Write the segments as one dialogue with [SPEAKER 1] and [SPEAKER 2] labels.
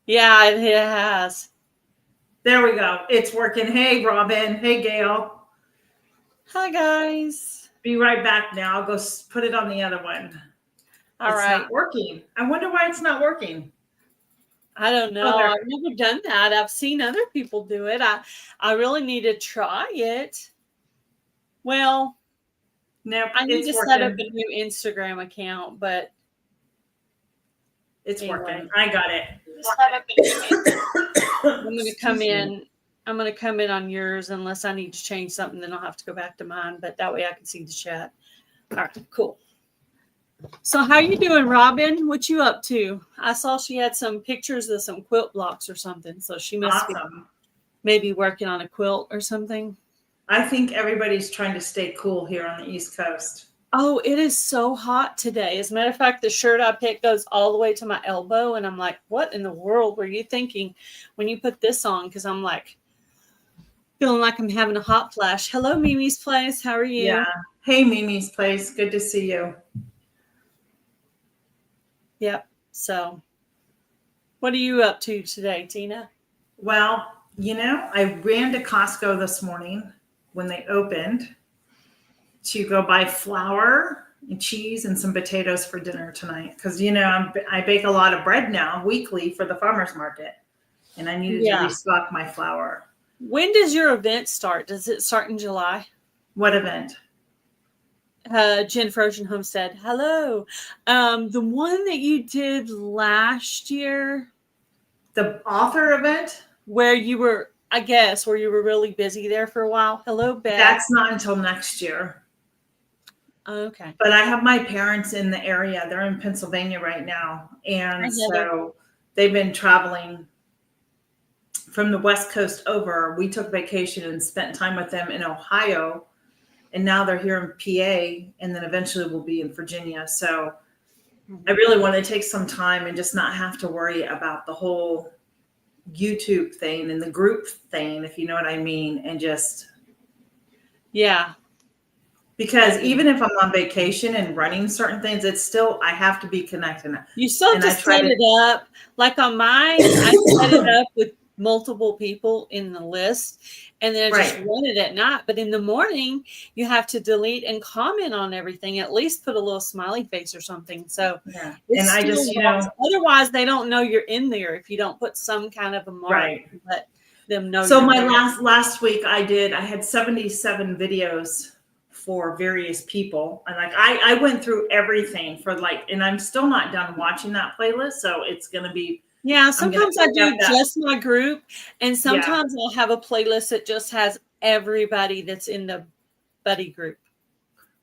[SPEAKER 1] Yeah, it has.
[SPEAKER 2] There we go. It's working. Hey, Robin. Hey, Gail.
[SPEAKER 1] Hi, guys.
[SPEAKER 2] Be right back now. I'll go put it on the other one.
[SPEAKER 1] All
[SPEAKER 2] It's
[SPEAKER 1] right.
[SPEAKER 2] not working. I wonder why it's not working.
[SPEAKER 1] I don't know. I've never done that. I've seen other people do it. I really need to try it. Well,
[SPEAKER 2] nope,
[SPEAKER 1] I need to set up a new Instagram account, but
[SPEAKER 2] it's
[SPEAKER 1] anyway.
[SPEAKER 2] working. I got it.
[SPEAKER 1] I'm gonna come in. I'm gonna come in on yours unless I need to change something. Then I'll have to go back to mine. But that way I can see the chat. All right, cool. So how you doing, Robin? What you up to? I saw she had some pictures of some quilt blocks or something. So she must be maybe working on a quilt or something.
[SPEAKER 2] I think everybody's trying to stay cool here on the East Coast.
[SPEAKER 1] Oh, it is so hot today. As a matter of fact, the shirt I picked goes all the way to my elbow. And I'm like, what in the world were you thinking when you put this on? Because I'm like, feeling like I'm having a hot flash. Hello, Mimi's Place. How are you?
[SPEAKER 2] Yeah. Hey, Mimi's Place. Good to see you.
[SPEAKER 1] Yep. So what are you up to today, Tina?
[SPEAKER 2] Well, I ran to Costco this morning when they opened to go buy flour and cheese and some potatoes for dinner tonight. Because, I bake a lot of bread now weekly for the farmer's market. And I needed to restock my flour.
[SPEAKER 1] When does your event start? Does it start in July?
[SPEAKER 2] What event?
[SPEAKER 1] Jennifer Ocean Homestead. Hello. The one that you did last year.
[SPEAKER 2] The author event?
[SPEAKER 1] Where you were really busy there for a while. Hello, Beth.
[SPEAKER 2] That's not until next year.
[SPEAKER 1] Okay.
[SPEAKER 2] But I have my parents in the area. They're in Pennsylvania right now. And so they've been traveling from the West Coast over. We took vacation and spent time with them in Ohio. And now they're here in PA. And then eventually we'll be in Virginia. So I really want to take some time and just not have to worry about the whole YouTube thing and the group thing, if you know what I mean. And just.
[SPEAKER 1] Yeah.
[SPEAKER 2] Because even if I'm on vacation and running certain things, it's still, I have to be connected.
[SPEAKER 1] You still have to set it up. Like on mine, I set it up with multiple people in the list, and then I just run it at night. But in the morning, you have to delete and comment on everything. At least put a little smiley face or something. So,
[SPEAKER 2] and I just,
[SPEAKER 1] otherwise they don't know you're in there if you don't put some kind of a mark to let them know.
[SPEAKER 2] So my last week I had 77 videos for various people, and like I went through everything for and I'm still not done watching that playlist, so it's gonna be
[SPEAKER 1] sometimes I do just my group, and sometimes I'll have a playlist that just has everybody that's in the buddy group.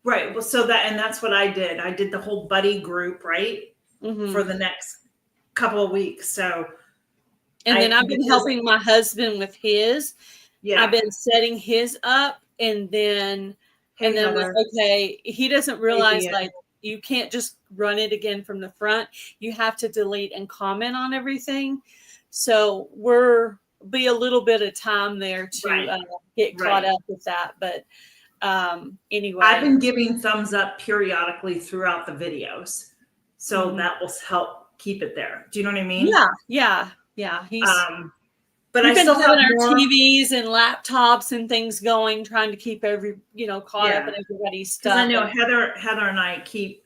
[SPEAKER 2] Right. Well, so that's what I did. I did the whole buddy group for the next couple of weeks. So
[SPEAKER 1] and then I've been helping my husband with his. I've been setting his up, and then he doesn't realize you can't just run it again from the front. You have to delete and comment on everything. So be a little bit of time there to get caught up with that. But anyway,
[SPEAKER 2] I've been giving thumbs up periodically throughout the videos, so that will help keep it there. Do you know what I mean?
[SPEAKER 1] Yeah. He's.
[SPEAKER 2] But
[SPEAKER 1] we've been having our TVs and laptops and things going, trying to keep caught up in everybody's stuff.
[SPEAKER 2] I know Heather and I keep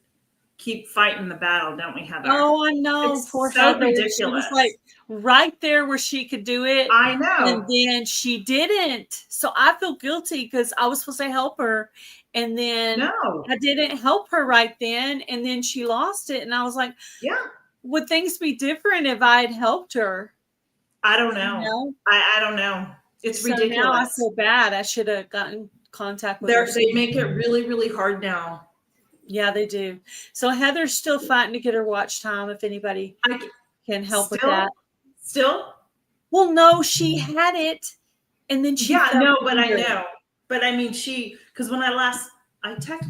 [SPEAKER 2] fighting the battle, don't we, Heather?
[SPEAKER 1] Oh, I know.
[SPEAKER 2] It's poor so Heather. Ridiculous.
[SPEAKER 1] She was like right there where she could do it.
[SPEAKER 2] I know.
[SPEAKER 1] And then she didn't. So I feel guilty because I was supposed to help her. And then I didn't help her right then. And then she lost it. And I was like, would things be different if I had helped her?
[SPEAKER 2] I don't know. I don't know. It's ridiculous.
[SPEAKER 1] Now I feel bad. I should have gotten contact with her.
[SPEAKER 2] They make it really, really hard now.
[SPEAKER 1] Yeah, they do. So Heather's still fighting to get her watch time. If anybody can help with that.
[SPEAKER 2] Still?
[SPEAKER 1] Well, no, she had it, and then she.
[SPEAKER 2] I know. But I mean, because when I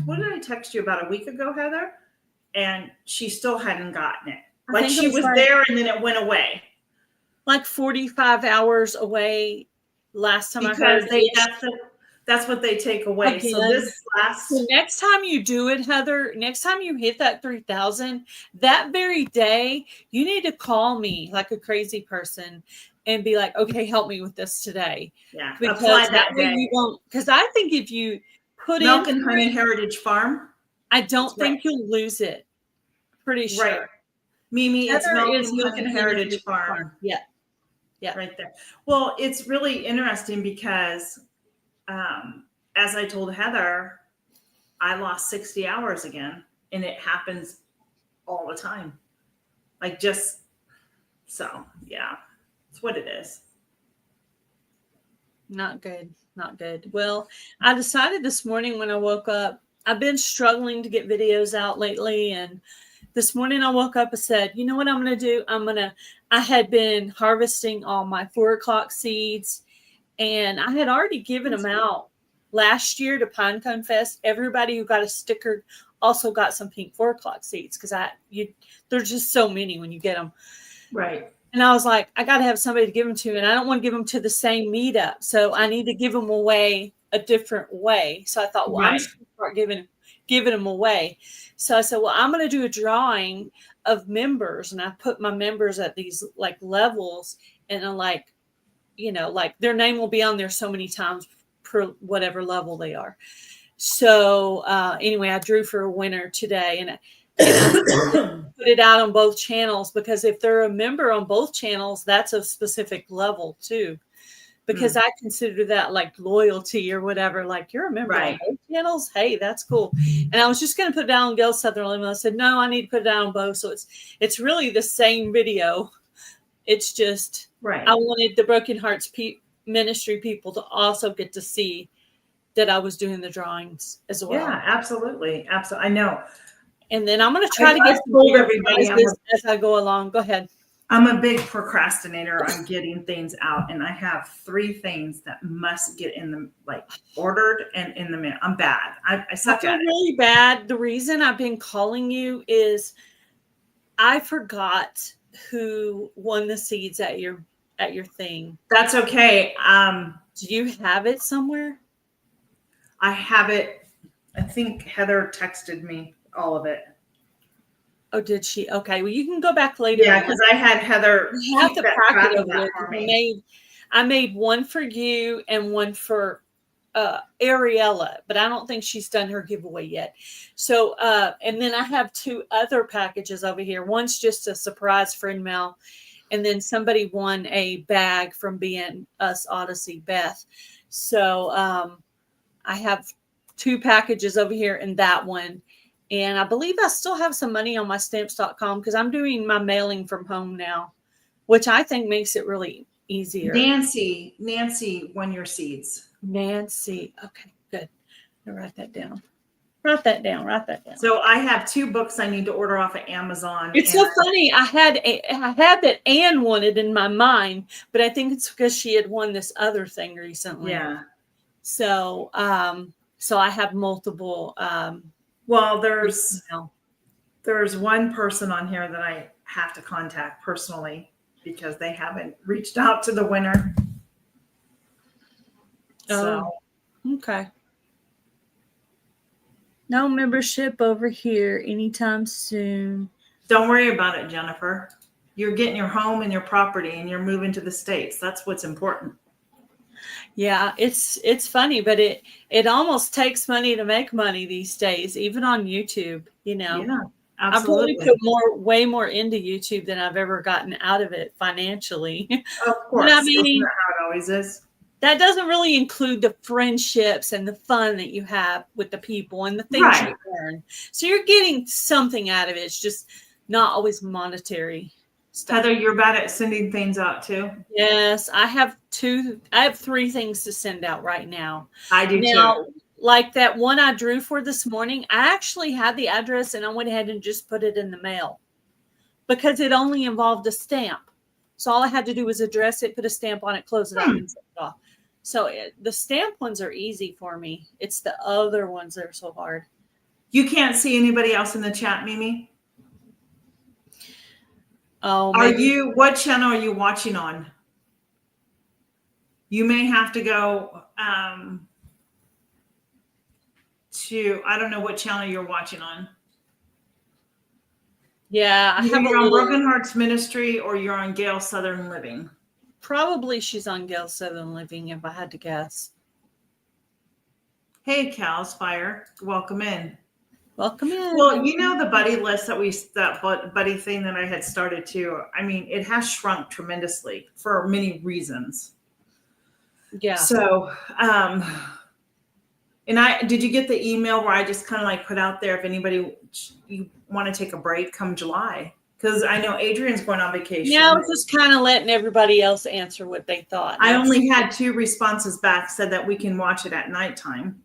[SPEAKER 2] what did I text you about a week ago, Heather? And she still hadn't gotten it. Like she was there, and then it went away. Like
[SPEAKER 1] 45 hours away last time
[SPEAKER 2] I heard. That's what they take away.
[SPEAKER 1] Again,
[SPEAKER 2] so this last.
[SPEAKER 1] So next time you do it, Heather, next time you hit that 3,000, that very day, you need to call me like a crazy person and be like, okay, help me with this today.
[SPEAKER 2] Yeah.
[SPEAKER 1] Because
[SPEAKER 2] apply that
[SPEAKER 1] way
[SPEAKER 2] day.
[SPEAKER 1] you won't, because I think if you put
[SPEAKER 2] Milk
[SPEAKER 1] in
[SPEAKER 2] and Honey Heritage Farm.
[SPEAKER 1] I don't think you'll lose it. Pretty sure.
[SPEAKER 2] Right. Mimi,
[SPEAKER 1] Heather
[SPEAKER 2] it's Milk
[SPEAKER 1] is
[SPEAKER 2] and Honey Heritage Farm.
[SPEAKER 1] Yeah. Yeah.
[SPEAKER 2] Right there. Well, it's really interesting because as I told Heather, I lost 60 hours again, and it happens all the time. Like just so, yeah, it's what it is.
[SPEAKER 1] Not good. Not good. Well, I decided this morning when I woke up, I've been struggling to get videos out lately. And this morning I woke up and said, you know what I'm going to do? I had been harvesting all my 4 o'clock seeds, and I had already given them out last year to Pinecone Fest. Everybody who got a sticker also got some pink 4 o'clock seeds because there's just so many when you get them.
[SPEAKER 2] Right.
[SPEAKER 1] And I was like, I got to have somebody to give them to, and I don't want to give them to the same meetup. So I need to give them away a different way. So I thought, well, I'm just going to start giving them away. So I said, well, I'm going to do a drawing of members, and I put my members at these like levels, and I'm like, like their name will be on there so many times per whatever level they are. So anyway, I drew for a winner today, and put it out on both channels, because if they're a member on both channels, that's a specific level too, because I consider that like loyalty or whatever. Like, you're a member on both channels, hey, that's cool. And I was just going to put it down on Gail Sutherland, and I said, no, I need to put it down on both. So it's really the same video. It's just I wanted the Broken Hearts Ministry people to also get to see that I was doing the drawings as well.
[SPEAKER 2] Yeah, absolutely. I know.
[SPEAKER 1] And then I'm going to try to get everybody as I go along. Go ahead.
[SPEAKER 2] I'm a big procrastinator on getting things out, and I have 3 things that must get in the ordered and in the mail. I'm bad. I suck at it.
[SPEAKER 1] Really bad. The reason I've been calling you is I forgot who won the seeds at your thing.
[SPEAKER 2] That's okay.
[SPEAKER 1] Do you have it somewhere?
[SPEAKER 2] I have it. I think Heather texted me all of it.
[SPEAKER 1] Oh, did she? Okay. Well, you can go back later.
[SPEAKER 2] Yeah, because I had Heather.
[SPEAKER 1] You have the packet of it. I made one for you and one for Ariella, but I don't think she's done her giveaway yet. So, and then I have 2 other packages over here. One's just a surprise friend mail, and then somebody won a bag from Being Us Odyssey, Beth. So, I have 2 packages over here and that one. And I believe I still have some money on my stamps.com because I'm doing my mailing from home now, which I think makes it really easier.
[SPEAKER 2] Nancy won your seeds.
[SPEAKER 1] Nancy. Okay, good. I'll write that down. Write that down.
[SPEAKER 2] So I have 2 books I need to order off of Amazon.
[SPEAKER 1] It's so funny. I had that Anne wanted in my mind, but I think it's because she had won this other thing recently.
[SPEAKER 2] Yeah.
[SPEAKER 1] So, so I have multiple.
[SPEAKER 2] Well, there's one person on here that I have to contact personally because they haven't reached out to the winner. So,
[SPEAKER 1] okay. No membership over here anytime soon.
[SPEAKER 2] Don't worry about it, Jennifer. You're getting your home and your property, and you're moving to the States. That's what's important.
[SPEAKER 1] Yeah, it's funny, but it almost takes money to make money these days, even on YouTube,
[SPEAKER 2] Yeah, absolutely.
[SPEAKER 1] I probably put way more into YouTube than I've ever gotten out of it financially.
[SPEAKER 2] Of course.
[SPEAKER 1] But I mean,
[SPEAKER 2] isn't that how it always is?
[SPEAKER 1] That doesn't really include the friendships and the fun that you have with the people and the things you learn. So you're getting something out of it. It's just not always monetary stuff.
[SPEAKER 2] Heather, you're bad at sending things out too.
[SPEAKER 1] Yes, I have 3 things to send out right now.
[SPEAKER 2] I do too.
[SPEAKER 1] Like that one I drew for this morning, I actually had the address and I went ahead and just put it in the mail because it only involved a stamp. So all I had to do was address it, put a stamp on it, close it up, and send it off. So the stamp ones are easy for me. It's the other ones that are so hard.
[SPEAKER 2] You can't see anybody else in the chat, Mimi?
[SPEAKER 1] Oh,
[SPEAKER 2] what channel are you watching on? You may have to go to, I don't know what channel you're watching on.
[SPEAKER 1] Yeah, I have
[SPEAKER 2] you're on Broken Hearts Ministry or you're on Gail Southern Living.
[SPEAKER 1] Probably she's on Gail Southern Living, if I had to guess.
[SPEAKER 2] Hey, Cal's Fire, welcome in.
[SPEAKER 1] Welcome in.
[SPEAKER 2] Well, you know, the buddy list that buddy thing that I had started too. I mean, it has shrunk tremendously for many reasons.
[SPEAKER 1] Yeah.
[SPEAKER 2] So, and did you get the email where I just kind of like put out there if anybody you want to take a break come July? Because I know Adrian's going on vacation.
[SPEAKER 1] Yeah, I was just kind of letting everybody else answer what they thought.
[SPEAKER 2] I only had 2 responses back, said that we can watch it at nighttime.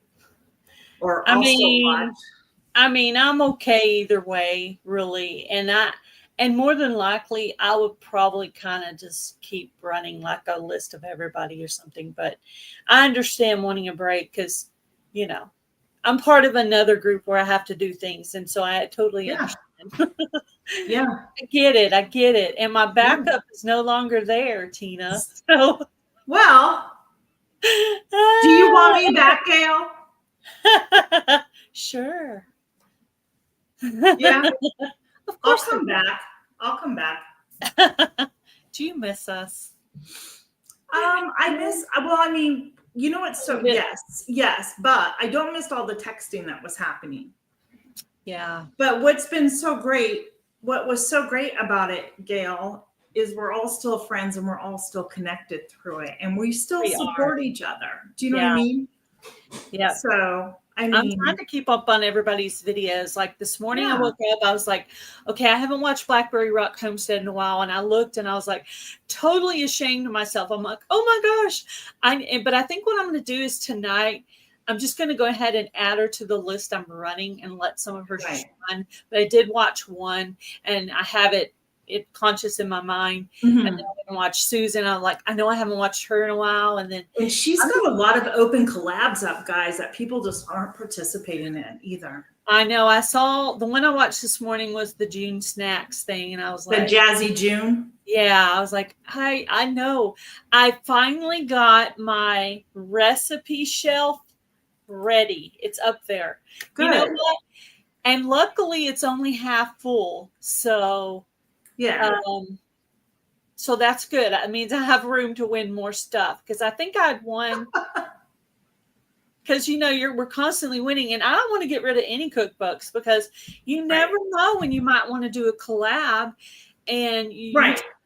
[SPEAKER 2] Or I
[SPEAKER 1] mean, I'm okay either way, really. And more than likely, I would probably kind of just keep running like a list of everybody or something. But I understand wanting a break because, you know, I'm part of another group where I have to do things. And so I totally understand.
[SPEAKER 2] Yeah.
[SPEAKER 1] I get it. And my backup is no longer there, Tina. So,
[SPEAKER 2] well, do you want me back, Gail?
[SPEAKER 1] Sure.
[SPEAKER 2] Yeah. Of course I'll come back.
[SPEAKER 1] Do you miss us?
[SPEAKER 2] I mean, you know what? So yes, but I don't miss all the texting that was happening.
[SPEAKER 1] Yeah.
[SPEAKER 2] But what was so great about it, Gail, is we're all still friends and we're all still connected through it. And we still support each other. Do you know what I mean?
[SPEAKER 1] Yeah.
[SPEAKER 2] So I'm
[SPEAKER 1] trying to keep up on everybody's videos. Like this morning I woke up, I was like, okay, I haven't watched Blackberry Rock Homestead in a while. And I looked and I was like, totally ashamed of myself. I'm like, oh my gosh. But I think what I'm going to do is tonight, I'm just going to go ahead and add her to the list I'm running and let some of her shine. But I did watch one and I have it conscious in my mind. And then I'm going to watch Susan. I'm like, I know I haven't watched her in a while. And
[SPEAKER 2] she's got a lot of open collabs up, guys, that people just aren't participating in either.
[SPEAKER 1] I know. I saw the one I watched this morning was the June snacks thing. And I was like,
[SPEAKER 2] the Jazzy June.
[SPEAKER 1] Yeah. I was like, I know. I finally got my recipe shelf ready. It's up there.
[SPEAKER 2] Good.
[SPEAKER 1] You know what? And luckily it's only half full. So so that's good. That means I have room to win more stuff because I think I'd won. Because we're constantly winning, and I don't want to get rid of any cookbooks because you never know when you might want to do a collab, and you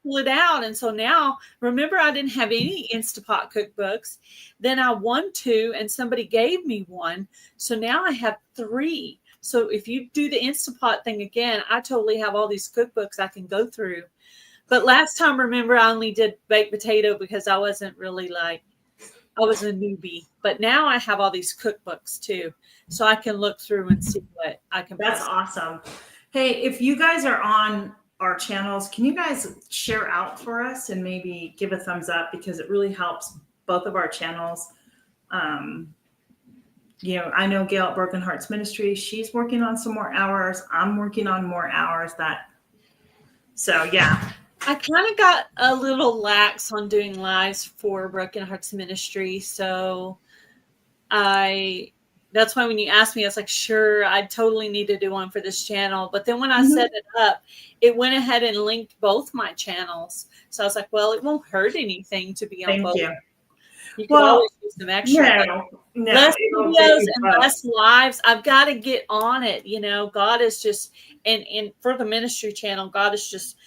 [SPEAKER 1] pull it out. And so now, remember, I didn't have any Instapot cookbooks. Then I won 2, and somebody gave me 1. So now I have 3. So if you do the Instapot thing again, I totally have all these cookbooks I can go through. But last time, remember, I only did baked potato because I wasn't really I was a newbie. But now I have all these cookbooks too. So I can look through and see what I can.
[SPEAKER 2] That's awesome. Hey, if you guys are on our channels, can you guys share out for us and maybe give a thumbs up because it really helps both of our channels. I know Gail at Broken Hearts Ministry, she's working on some more hours. I'm working on more hours
[SPEAKER 1] I kind of got a little lax on doing lives for Broken Hearts Ministry. So that's why when you asked me, I was like, sure, I totally need to do one for this channel. But then when I set it up, it went ahead and linked both my channels. So I was like, well, it won't hurt anything to be on both. You can always use some extra. Less videos and less lives. I've got to get on it. God is just, and for the ministry channel, God is just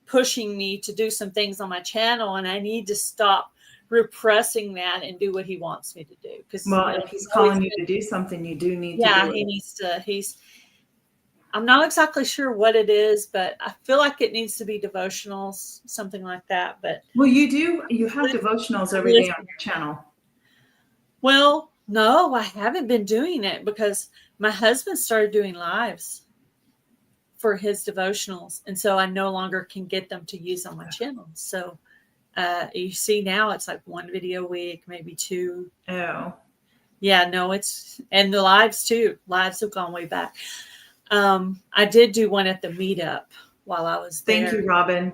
[SPEAKER 1] pushing me to do some things on my channel, and I need to stop repressing that and do what he wants me to do. Because
[SPEAKER 2] if he's calling you to do something, you do need to do it.
[SPEAKER 1] He needs to. I'm not exactly sure what it is, but I feel like it needs to be devotionals, something like that. But
[SPEAKER 2] you have devotionals every day on your channel.
[SPEAKER 1] Well, no, I haven't been doing it because my husband started doing lives for his devotionals. And so I no longer can get them to use on my channel. So you see now it's like 1 video a week, maybe 2.
[SPEAKER 2] Oh.
[SPEAKER 1] Yeah, no, and the lives too. Lives have gone way back. I did do one at the meetup while I was there.
[SPEAKER 2] Thank you, Robin.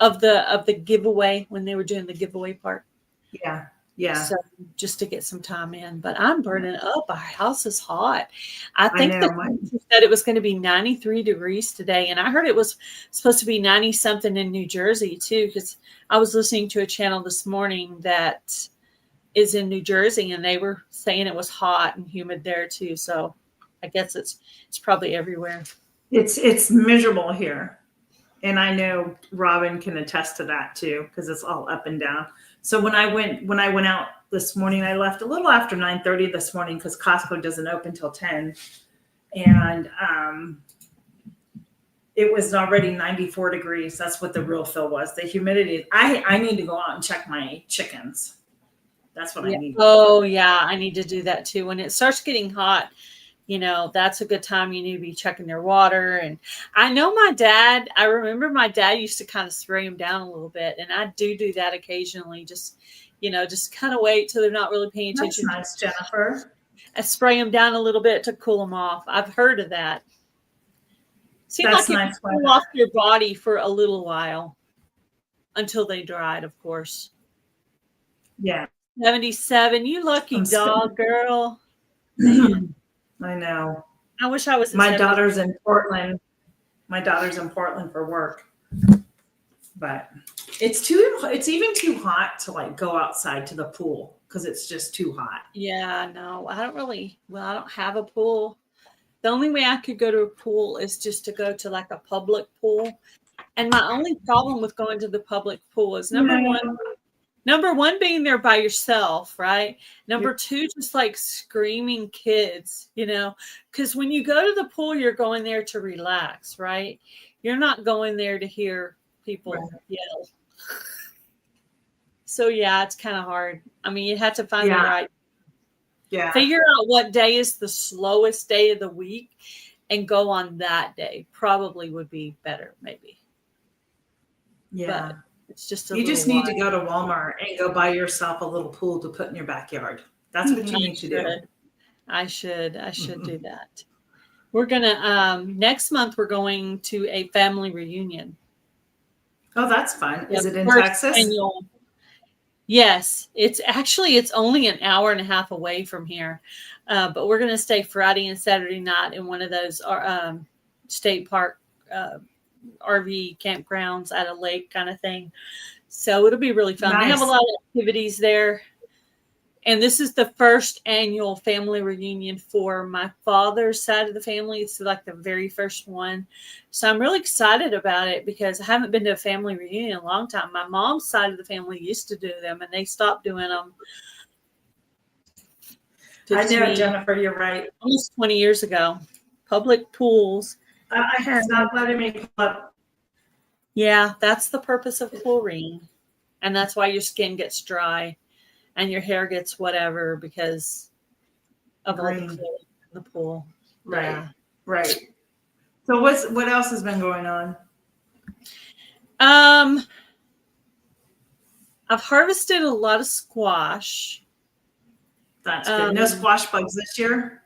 [SPEAKER 1] Of the giveaway when they were doing the giveaway part.
[SPEAKER 2] Yeah. Yeah.
[SPEAKER 1] So just to get some time in, but I'm burning up. Our house is hot. I think the teacher said it was going to be 93 degrees today. And I heard it was supposed to be 90 something in New Jersey too, because I was listening to a channel this morning that is in New Jersey and they were saying it was hot and humid there too. So I guess it's probably everywhere.
[SPEAKER 2] It's miserable here. And I know Robin can attest to that too, because it's all up and down. So when I went out this morning, I left a little after 9:30 this morning because Costco doesn't open till 10. And it was already 94 degrees. That's what the real feel was. The humidity. I need to go out and check my chickens. That's what I need.
[SPEAKER 1] Oh yeah, I need to do that too. When it starts getting hot, that's a good time. You need to be checking their water. And I know I remember my dad used to kind of spray them down a little bit. And I do that occasionally. Just kind of wait till they're not really paying attention.
[SPEAKER 2] That's nice, Jennifer.
[SPEAKER 1] I spray them down a little bit to cool them off. I've heard of that. Seems like it can cool off your body for a little while until they dried, of course.
[SPEAKER 2] Yeah.
[SPEAKER 1] 77. You lucky dog, girl.
[SPEAKER 2] I know.
[SPEAKER 1] I wish I was.
[SPEAKER 2] My daughter's in Portland. My daughter's in Portland for work, but it's even too hot to like go outside to the pool because it's just too hot.
[SPEAKER 1] Yeah, no, I don't have a pool. The only way I could go to a pool is just to go to like a public pool. And my only problem with going to the public pool is number one, being there by yourself, right? Number two, just like screaming kids, because when you go to the pool, you're going there to relax, right? You're not going there to hear people yell. So yeah, it's kind of hard. I mean, you have to find the right.
[SPEAKER 2] Yeah.
[SPEAKER 1] Figure out what day is the slowest day of the week and go on that day. Probably would be better, maybe.
[SPEAKER 2] Yeah.
[SPEAKER 1] But it's just
[SPEAKER 2] you just need to go to Walmart and go buy yourself a little pool to put in your backyard. That's what you need to do.
[SPEAKER 1] I should do that. We're gonna next month we're going to a family reunion.
[SPEAKER 2] Oh, that's fun. Is it in Texas?
[SPEAKER 1] Yes, it's only an hour and a half away from here, but we're gonna stay Friday and Saturday night in one of those state park RV campgrounds at a lake kind of thing. So it'll be really fun. Nice. They have a lot of activities there. And this is the first annual family reunion for my father's side of the family. It's like the very first one. So I'm really excited about it because I haven't been to a family reunion in a long time. My mom's side of the family used to do them and they stopped doing them.
[SPEAKER 2] I know, Jennifer, you're right.
[SPEAKER 1] Almost 20 years ago. Public pools.
[SPEAKER 2] I have not letting me pull up.
[SPEAKER 1] Yeah, that's the purpose of chlorine. And that's why your skin gets dry and your hair gets whatever because of all the chlorine in the pool.
[SPEAKER 2] Right. Yeah. Right. So what else has been going on?
[SPEAKER 1] I've harvested a lot of squash.
[SPEAKER 2] That's good. No squash bugs this year?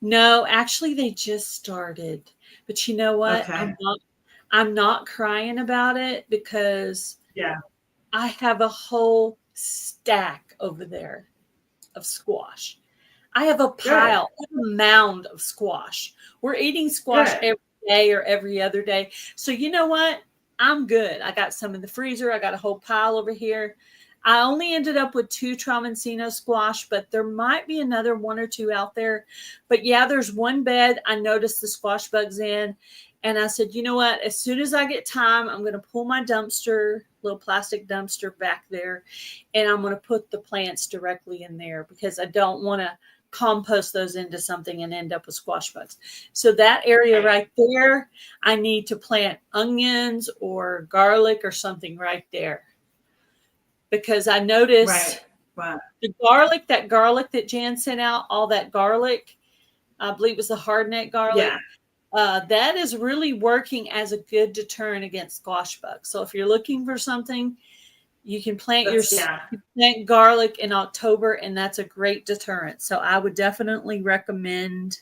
[SPEAKER 1] No, actually they just started. But you know what?
[SPEAKER 2] Okay.
[SPEAKER 1] I'm not crying about it because I have a whole stack over there of squash. I have a pile, a mound of squash. We're eating squash every day or every other day. So you know what? I'm good. I got some in the freezer. I got a whole pile over here. I only ended up with 2 Tramontino squash, but there might be another 1 or 2 out there. But yeah, there's one bed I noticed the squash bugs in. And I said, you know what? As soon as I get time, I'm going to pull my dumpster, little plastic dumpster back there, and I'm going to put the plants directly in there because I don't want to compost those into something and end up with squash bugs. So that area right there, I need to plant onions or garlic or something right there. Because I noticed the garlic that Jan sent out, all that garlic, I believe it was the hardneck garlic.
[SPEAKER 2] Yeah.
[SPEAKER 1] That is really working as a good deterrent against squash bugs. So if you're looking for something, you can plant plant garlic in October, and that's a great deterrent. So I would definitely recommend.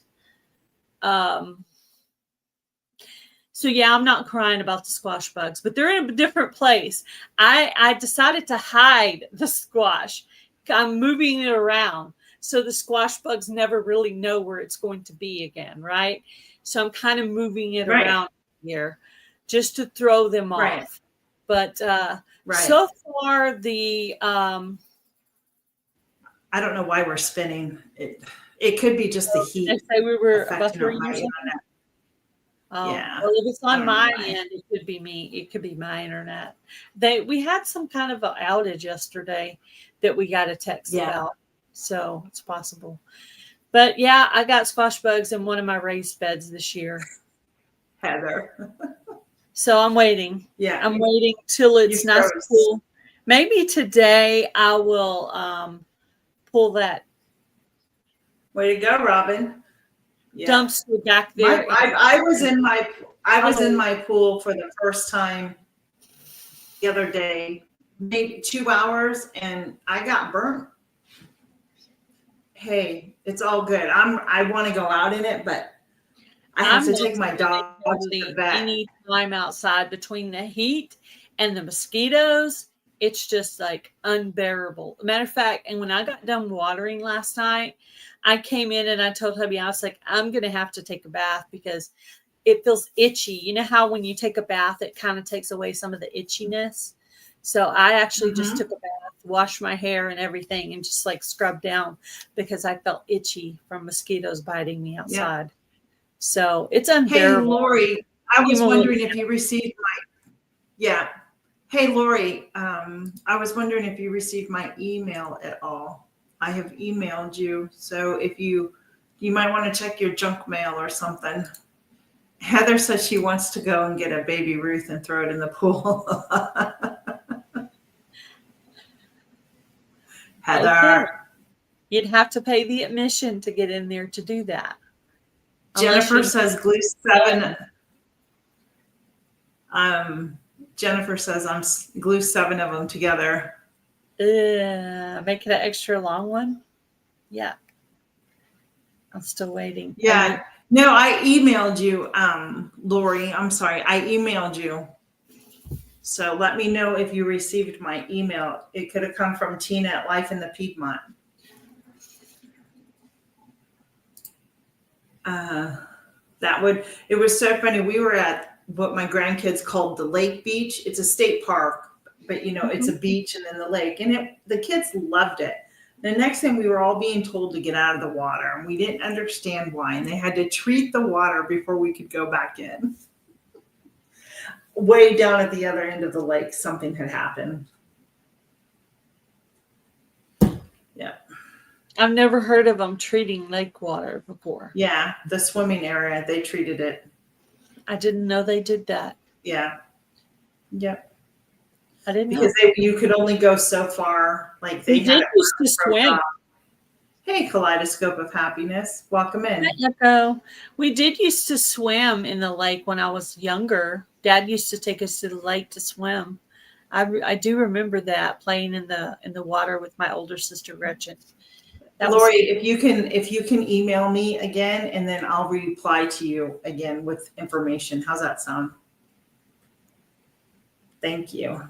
[SPEAKER 1] So yeah, I'm not crying about the squash bugs, but they're in a different place. I decided to hide the squash I'm moving it around. So the squash bugs never really know where it's going to be again, right? So I'm kind of moving it around here just to throw them off. But so far the
[SPEAKER 2] I don't know why we're spinning. It could be just the heat.
[SPEAKER 1] I say we were buffering or something.
[SPEAKER 2] Yeah.
[SPEAKER 1] Well, if it's on my end, it could be me. It could be my internet. We had some kind of an outage yesterday that we got a text about. So it's possible. But yeah, I got squash bugs in one of my raised beds this year.
[SPEAKER 2] Heather.
[SPEAKER 1] So I'm waiting.
[SPEAKER 2] Yeah.
[SPEAKER 1] I'm waiting till it's nice and cool. Maybe today I will pull that.
[SPEAKER 2] Way to go, Robin.
[SPEAKER 1] Dumpster back there.
[SPEAKER 2] I was in my pool for the first time the other day, maybe 2 hours, and I got burnt. Hey, it's all good. I want to go out in it, but I have to take my dog to the vet.
[SPEAKER 1] Any time outside between the heat and the mosquitoes, it's just like unbearable. Matter of fact, and when I got done watering last night, I came in and I told hubby, I was like, I'm going to have to take a bath because it feels itchy. You know how when you take a bath, it kind of takes away some of the itchiness. So I actually just took a bath, washed my hair and everything, and just like scrubbed down because I felt itchy from mosquitoes biting me outside. Yeah. So it's unbearable.
[SPEAKER 2] Hey, Lori, I was wondering if you received Hey, Lori, I was wondering if you received my email at all. I have emailed you. So if you might want to check your junk mail or something. Heather says she wants to go and get a baby Ruth and throw it in the pool. Heather.
[SPEAKER 1] Okay. You'd have to pay the admission to get in there to do that.
[SPEAKER 2] Jennifer says glue 7. Jennifer says I'm glue 7 of them together.
[SPEAKER 1] Make it an extra long one. Yeah. I'm still waiting.
[SPEAKER 2] Yeah. No, I emailed you, Lori. I'm sorry. I emailed you. So let me know if you received my email. It could have come from Tina at Life in the Piedmont. It was so funny. We were at what my grandkids called the Lake Beach. It's a state park, but it's a beach and then the lake, and the kids loved it. The next thing we were all being told to get out of the water, and we didn't understand why, and they had to treat the water before we could go back in. Way down at the other end of the lake, something had happened. Yeah.
[SPEAKER 1] I've never heard of them treating lake water before.
[SPEAKER 2] Yeah, the swimming area, they treated it.
[SPEAKER 1] I didn't know they did that.
[SPEAKER 2] Yeah. Yep.
[SPEAKER 1] I didn't know.
[SPEAKER 2] Because you could only go so far. Like they
[SPEAKER 1] did used to swim.
[SPEAKER 2] Hey, Kaleidoscope of Happiness. Welcome in.
[SPEAKER 1] Hi, Echo. We did used to swim in the lake when I was younger. Dad used to take us to the lake to swim. I do remember that, playing in the water with my older sister Gretchen.
[SPEAKER 2] Lori, if you can email me again, and then I'll reply to you again with information. How's that sound? Thank you.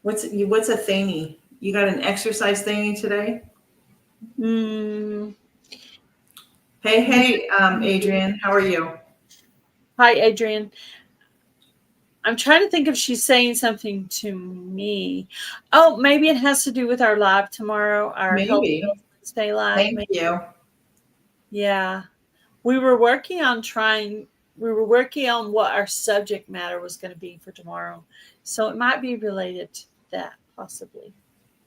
[SPEAKER 2] What's a thingy? You got an exercise thingy today? Hey, Adrian, how are you?
[SPEAKER 1] Hi, Adrian. I'm trying to think if she's saying something to me. Oh, maybe it has to do with our live tomorrow. Our
[SPEAKER 2] maybe.
[SPEAKER 1] Stay live.
[SPEAKER 2] Thank you.
[SPEAKER 1] Yeah. We were working on what our subject matter was going to be for tomorrow. So it might be related to that, possibly.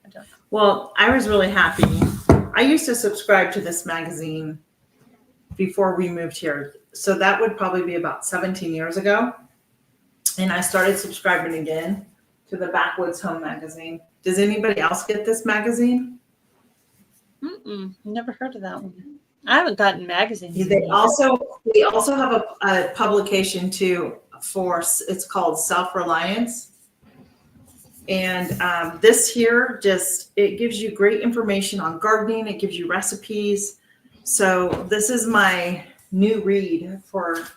[SPEAKER 1] I don't know.
[SPEAKER 2] Well, I was really happy. I used to subscribe to this magazine before we moved here. So that would probably be about 17 years ago. And I started subscribing again to the Backwoods Home magazine. Does anybody else get this magazine?
[SPEAKER 1] Never heard of that one. I haven't gotten magazines.
[SPEAKER 2] We also have a publication too it's called Self-Reliance. And this here it gives you great information on gardening. It gives you recipes. So this is my new read for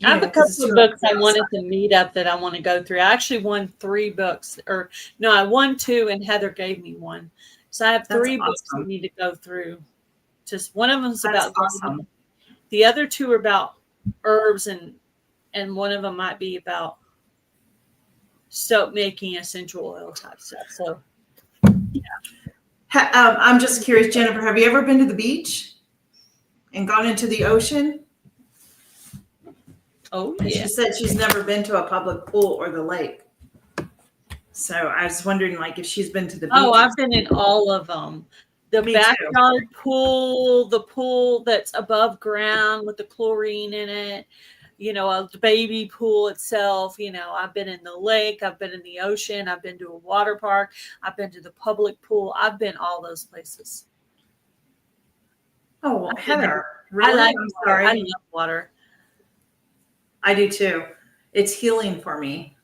[SPEAKER 1] I have a couple of books I wanted to meet up that I want to go through. I actually won 3 books, or no, I won 2 and Heather gave me 1. So I have 3 books I need to go through. Just one of them is about gardening. The other 2 are about herbs, and one of them might be about soap making, essential oil type stuff. So yeah.
[SPEAKER 2] I'm just curious, Jennifer, have you ever been to the beach and gone into the ocean?
[SPEAKER 1] Oh, yeah.
[SPEAKER 2] She said she's never been to a public pool or the lake. So I was wondering, like, if she's been to the beach.
[SPEAKER 1] Oh, I've been in all of them. The backyard pool, the pool that's above ground with the chlorine in it, the baby pool itself. I've been in the lake, I've been in the ocean, I've been to a water park, I've been to the public pool. I've been all those places.
[SPEAKER 2] Oh, Heather, really? I'm sorry.
[SPEAKER 1] I love water.
[SPEAKER 2] I do too. It's healing for me.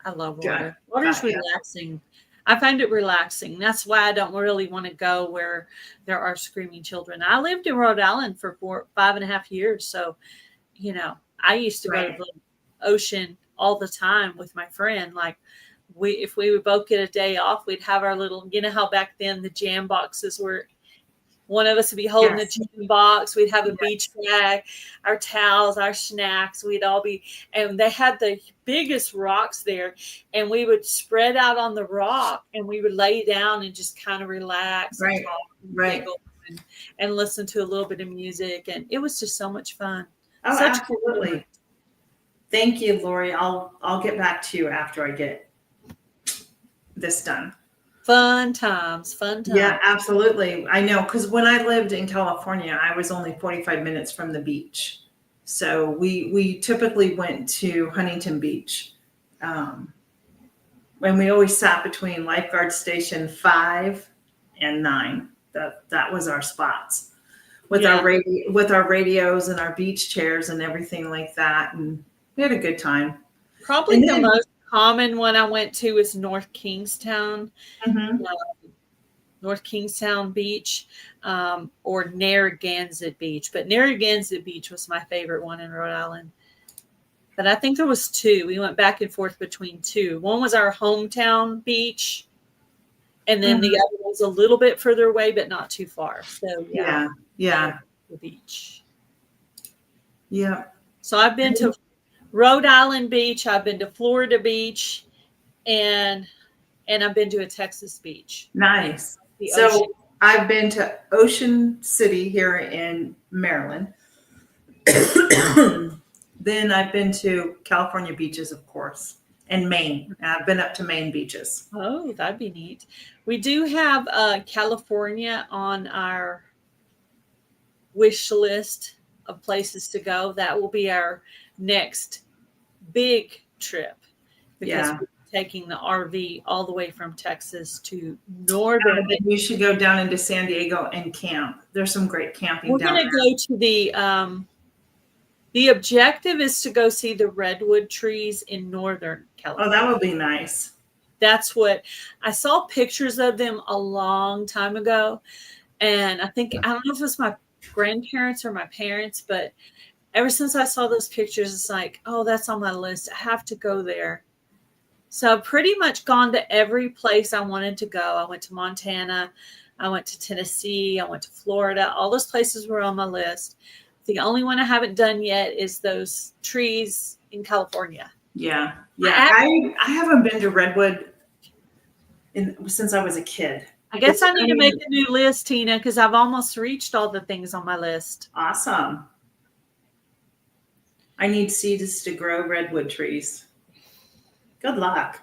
[SPEAKER 1] I love water. Water's relaxing. I find it relaxing. That's why I don't really want to go where there are screaming children. I lived in Rhode Island for 5.5 years. So, I used to go to the ocean all the time with my friend. Like if we would both get a day off, we'd have our little, how back then the jam boxes were, one of us would be holding a jam box. We'd have a beach bag, our towels, our snacks. We'd all be, and they had the biggest rocks there, and we would spread out on the rock, and we would lay down and just kind of relax, and talk and listen to a little bit of music, and it was just so much fun.
[SPEAKER 2] Oh, absolutely! Thank you, Lori. I'll get back to you after I get this done.
[SPEAKER 1] Fun times.
[SPEAKER 2] Yeah, absolutely. I know, because when I lived in California, I was only 45 minutes from the beach. So we typically went to Huntington Beach. And we always sat between Lifeguard Station 5 and 9. That was our spots with our radios and our beach chairs and everything like that. And we had a good time.
[SPEAKER 1] Probably the most common one I went to is North Kingstown, North Kingstown Beach, or Narragansett Beach. But Narragansett Beach was my favorite one in Rhode Island. But I think there was 2. We went back and forth between 2. One was our hometown beach, and then the other was a little bit further away, but not too far. So
[SPEAKER 2] yeah,
[SPEAKER 1] the beach.
[SPEAKER 2] Yeah.
[SPEAKER 1] So I've been to Rhode Island Beach, I've been to Florida Beach, and I've been to a Texas beach.
[SPEAKER 2] Nice. So I've been to Ocean City here in Maryland. Then I've been to California beaches, of course, and Maine. I've been up to Maine beaches.
[SPEAKER 1] Oh, that'd be neat. We do have California on our wish list of places to go. That will be our next big trip, because we're taking the RV all the way from Texas to northern.
[SPEAKER 2] You should go down into San Diego and camp. There's some great camping.
[SPEAKER 1] We're going to go to the objective is to go see the redwood trees in Northern California.
[SPEAKER 2] Oh, that would be nice.
[SPEAKER 1] That's what I saw pictures of them a long time ago. And I don't know if it was my grandparents or my parents, but ever since I saw those pictures, it's like, oh, that's on my list. I have to go there. So I've pretty much gone to every place I wanted to go. I went to Montana. I went to Tennessee. I went to Florida. All those places were on my list. The only one I haven't done yet is those trees in California.
[SPEAKER 2] Yeah. I haven't been to Redwood since I was a kid.
[SPEAKER 1] I guess I need to make a new list, Tina, because I've almost reached all the things on my list.
[SPEAKER 2] Awesome. I need seeds to grow redwood trees. Good luck.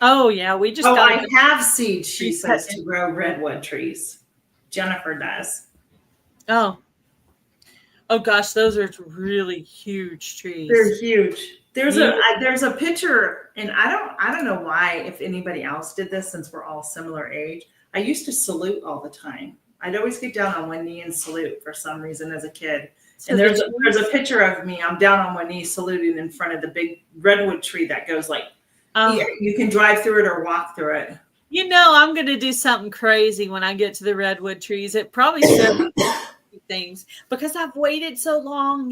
[SPEAKER 1] Oh, yeah. We just
[SPEAKER 2] I have seeds, she says, to grow redwood trees. Jennifer does.
[SPEAKER 1] Oh, gosh. Those are really huge trees.
[SPEAKER 2] They're huge. There's a picture, and I don't know why, if anybody else did this, since we're all similar age. I used to salute all the time. I'd always get down on one knee and salute for some reason as a kid. So and there's a picture of me. I'm down on one knee saluting in front of the big redwood tree that goes like, you can drive through it or walk through it.
[SPEAKER 1] I'm going to do something crazy when I get to the redwood trees. It probably says things because I've waited so long,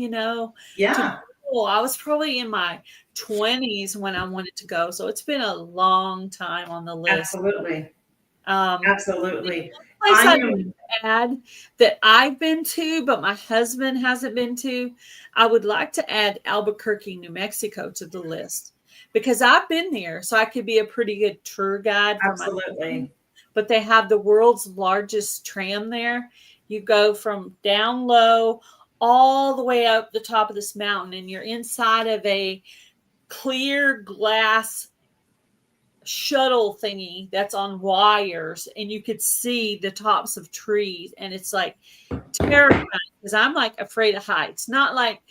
[SPEAKER 2] Yeah.
[SPEAKER 1] cool. I was probably in my 20s when I wanted to go. So it's been a long time on the list.
[SPEAKER 2] Absolutely.
[SPEAKER 1] Um,
[SPEAKER 2] Absolutely.
[SPEAKER 1] Place I'd like to add that I've been to, but my husband hasn't been to, I would like to add Albuquerque, New Mexico to the list because I've been there, so I could be a pretty good tour guide for my husband. But they have the world's largest tram there. You go from down low all the way up the top of this mountain, and you're inside of a clear glass shuttle thingy that's on wires, and you could see the tops of trees, and it's like terrifying because I'm like afraid of heights. Not like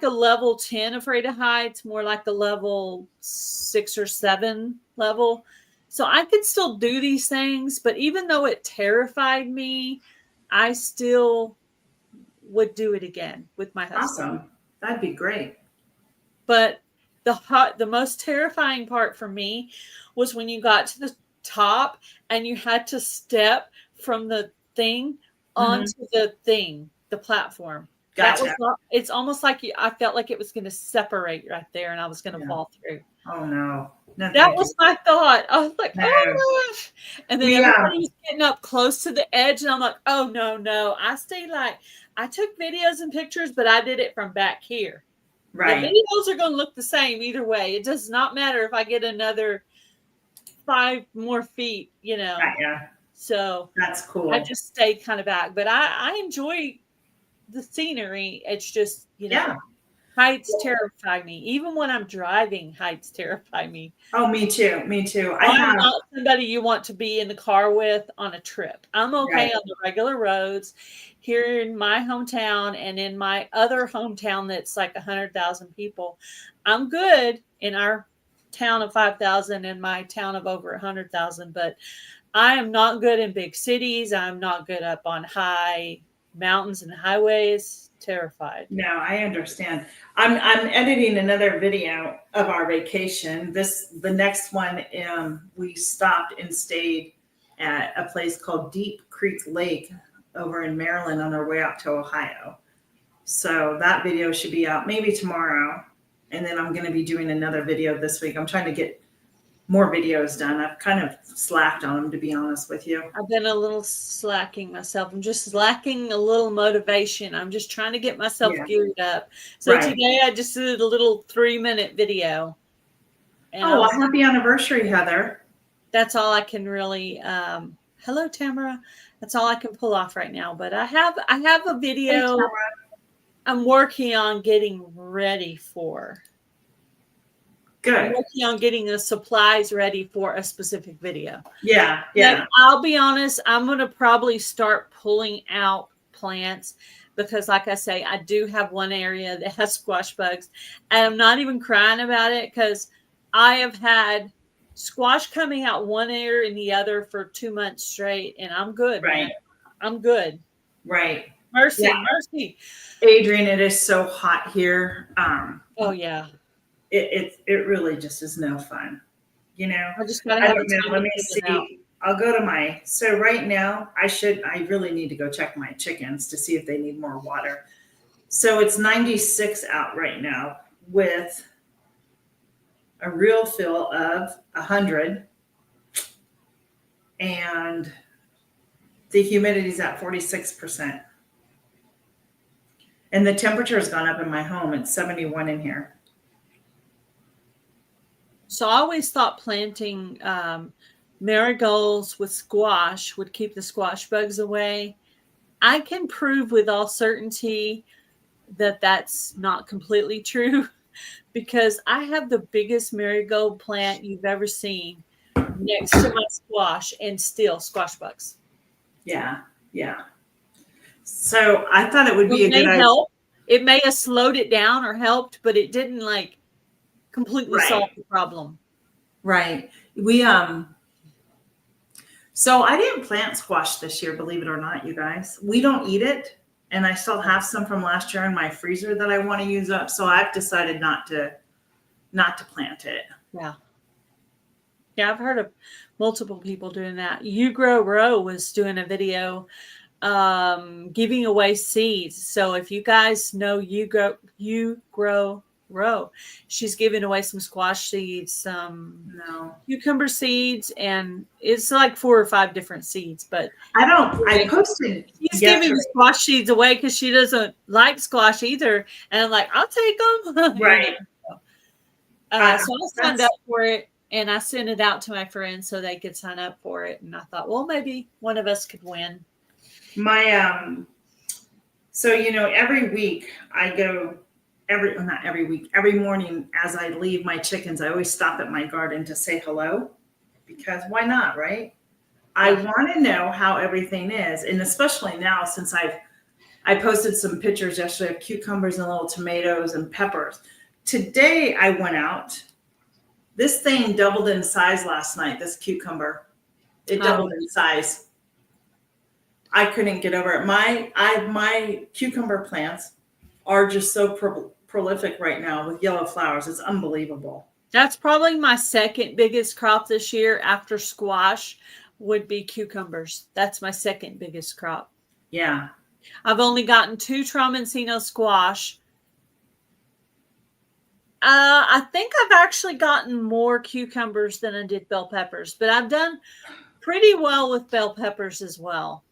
[SPEAKER 1] a level 10 afraid of heights, more like a level 6 or 7 level. So I could still do these things, but even though it terrified me, I still would do it again with my husband.
[SPEAKER 2] Awesome. That'd be great.
[SPEAKER 1] But the most terrifying part for me was when you got to the top and you had to step from the thing onto the platform.
[SPEAKER 2] Gotcha.
[SPEAKER 1] It's almost like I felt like it was going to separate right there and I was going to fall through.
[SPEAKER 2] Oh no.
[SPEAKER 1] That was my thought. I was like, oh my gosh. And then everybody was getting up close to the edge and I'm like, oh no. I took videos and pictures, but I did it from back here.
[SPEAKER 2] Right.
[SPEAKER 1] The videos are going to look the same either way. It does not matter if I get another 5 more feet,
[SPEAKER 2] Yeah.
[SPEAKER 1] So
[SPEAKER 2] that's cool.
[SPEAKER 1] I just stayed kind of back, but I enjoy the scenery. It's just, heights terrify me. Even when I'm driving, heights terrify me.
[SPEAKER 2] Oh, me too.
[SPEAKER 1] I'm not somebody you want to be in the car with on a trip. I'm okay on the regular roads here in my hometown and in my other hometown that's like 100,000 people. I'm good in our town of 5,000 and my town of over 100,000, but I am not good in big cities. I'm not good up on high mountains and highways. Terrified.
[SPEAKER 2] No, I understand. I'm editing another video of our vacation. The next one, we stopped and stayed at a place called Deep Creek Lake over in Maryland on our way out to Ohio. So that video should be out maybe tomorrow. And then I'm going to be doing another video this week. I'm trying to get more videos done. I've kind of slacked on them, to be honest with you.
[SPEAKER 1] I've been a little slacking myself. I'm just lacking a little motivation. I'm just trying to get myself geared up. So today I just did a little 3-minute video.
[SPEAKER 2] And happy anniversary, Heather.
[SPEAKER 1] That's all I can really, hello, Tamara. That's all I can pull off right now. But I have a video I'm working on getting ready for.
[SPEAKER 2] Good.
[SPEAKER 1] I'm working on getting the supplies ready for a specific video.
[SPEAKER 2] Yeah.
[SPEAKER 1] Like, I'll be honest, I'm going to probably start pulling out plants because, like I say, I do have one area that has squash bugs. And I'm not even crying about it because I have had squash coming out one ear and the other for 2 months straight. And I'm good.
[SPEAKER 2] Right.
[SPEAKER 1] Man. I'm good.
[SPEAKER 2] Right.
[SPEAKER 1] Mercy.
[SPEAKER 2] Adrian, it is so hot here.
[SPEAKER 1] Oh, yeah.
[SPEAKER 2] It really just is no fun.
[SPEAKER 1] I just gotta have
[SPEAKER 2] let me see. I'll go to so right now I really need to go check my chickens to see if they need more water. So it's 96 out right now with a real feel of 100 and the humidity's at 46%. And the temperature has gone up in my home. It's 71 in here.
[SPEAKER 1] So I always thought planting marigolds with squash would keep the squash bugs away. I can prove with all certainty that that's not completely true because I have the biggest marigold plant you've ever seen next to my squash and still squash bugs.
[SPEAKER 2] Yeah. So I thought it would be a good idea.
[SPEAKER 1] It may have slowed it down or helped, but it didn't completely solve the problem.
[SPEAKER 2] Right. So I didn't plant squash this year, believe it or not, you guys. We don't eat it. And I still have some from last year in my freezer that I want to use up. So I've decided not to plant it.
[SPEAKER 1] Yeah. Yeah, I've heard of multiple people doing that. You Grow Row was doing a video giving away seeds. So if you guys know You Grow Row, she's giving away some squash seeds, some cucumber seeds, and it's like 4 or 5 different seeds. But
[SPEAKER 2] I posted.
[SPEAKER 1] She's giving the squash seeds away because she doesn't like squash either, and I'm like, I'll take them.
[SPEAKER 2] Right.
[SPEAKER 1] So I signed up for it, and I sent it out to my friends so they could sign up for it. And I thought, well, maybe one of us could win.
[SPEAKER 2] So every week I go not every week, every morning as I leave my chickens, I always stop at my garden to say hello, because why not, right? I want to know how everything is. And especially now, since I posted some pictures yesterday of cucumbers and little tomatoes and peppers. Today I went out. This thing doubled in size last night, this cucumber. It doubled in size. I couldn't get over it. My cucumber plants are just so prolific right now with yellow flowers. It's unbelievable.
[SPEAKER 1] That's probably my second biggest crop this year after squash would be cucumbers. That's my second biggest crop.
[SPEAKER 2] Yeah.
[SPEAKER 1] I've only gotten 2 Tramontino squash. I think I've actually gotten more cucumbers than I did bell peppers, but I've done pretty well with bell peppers as well.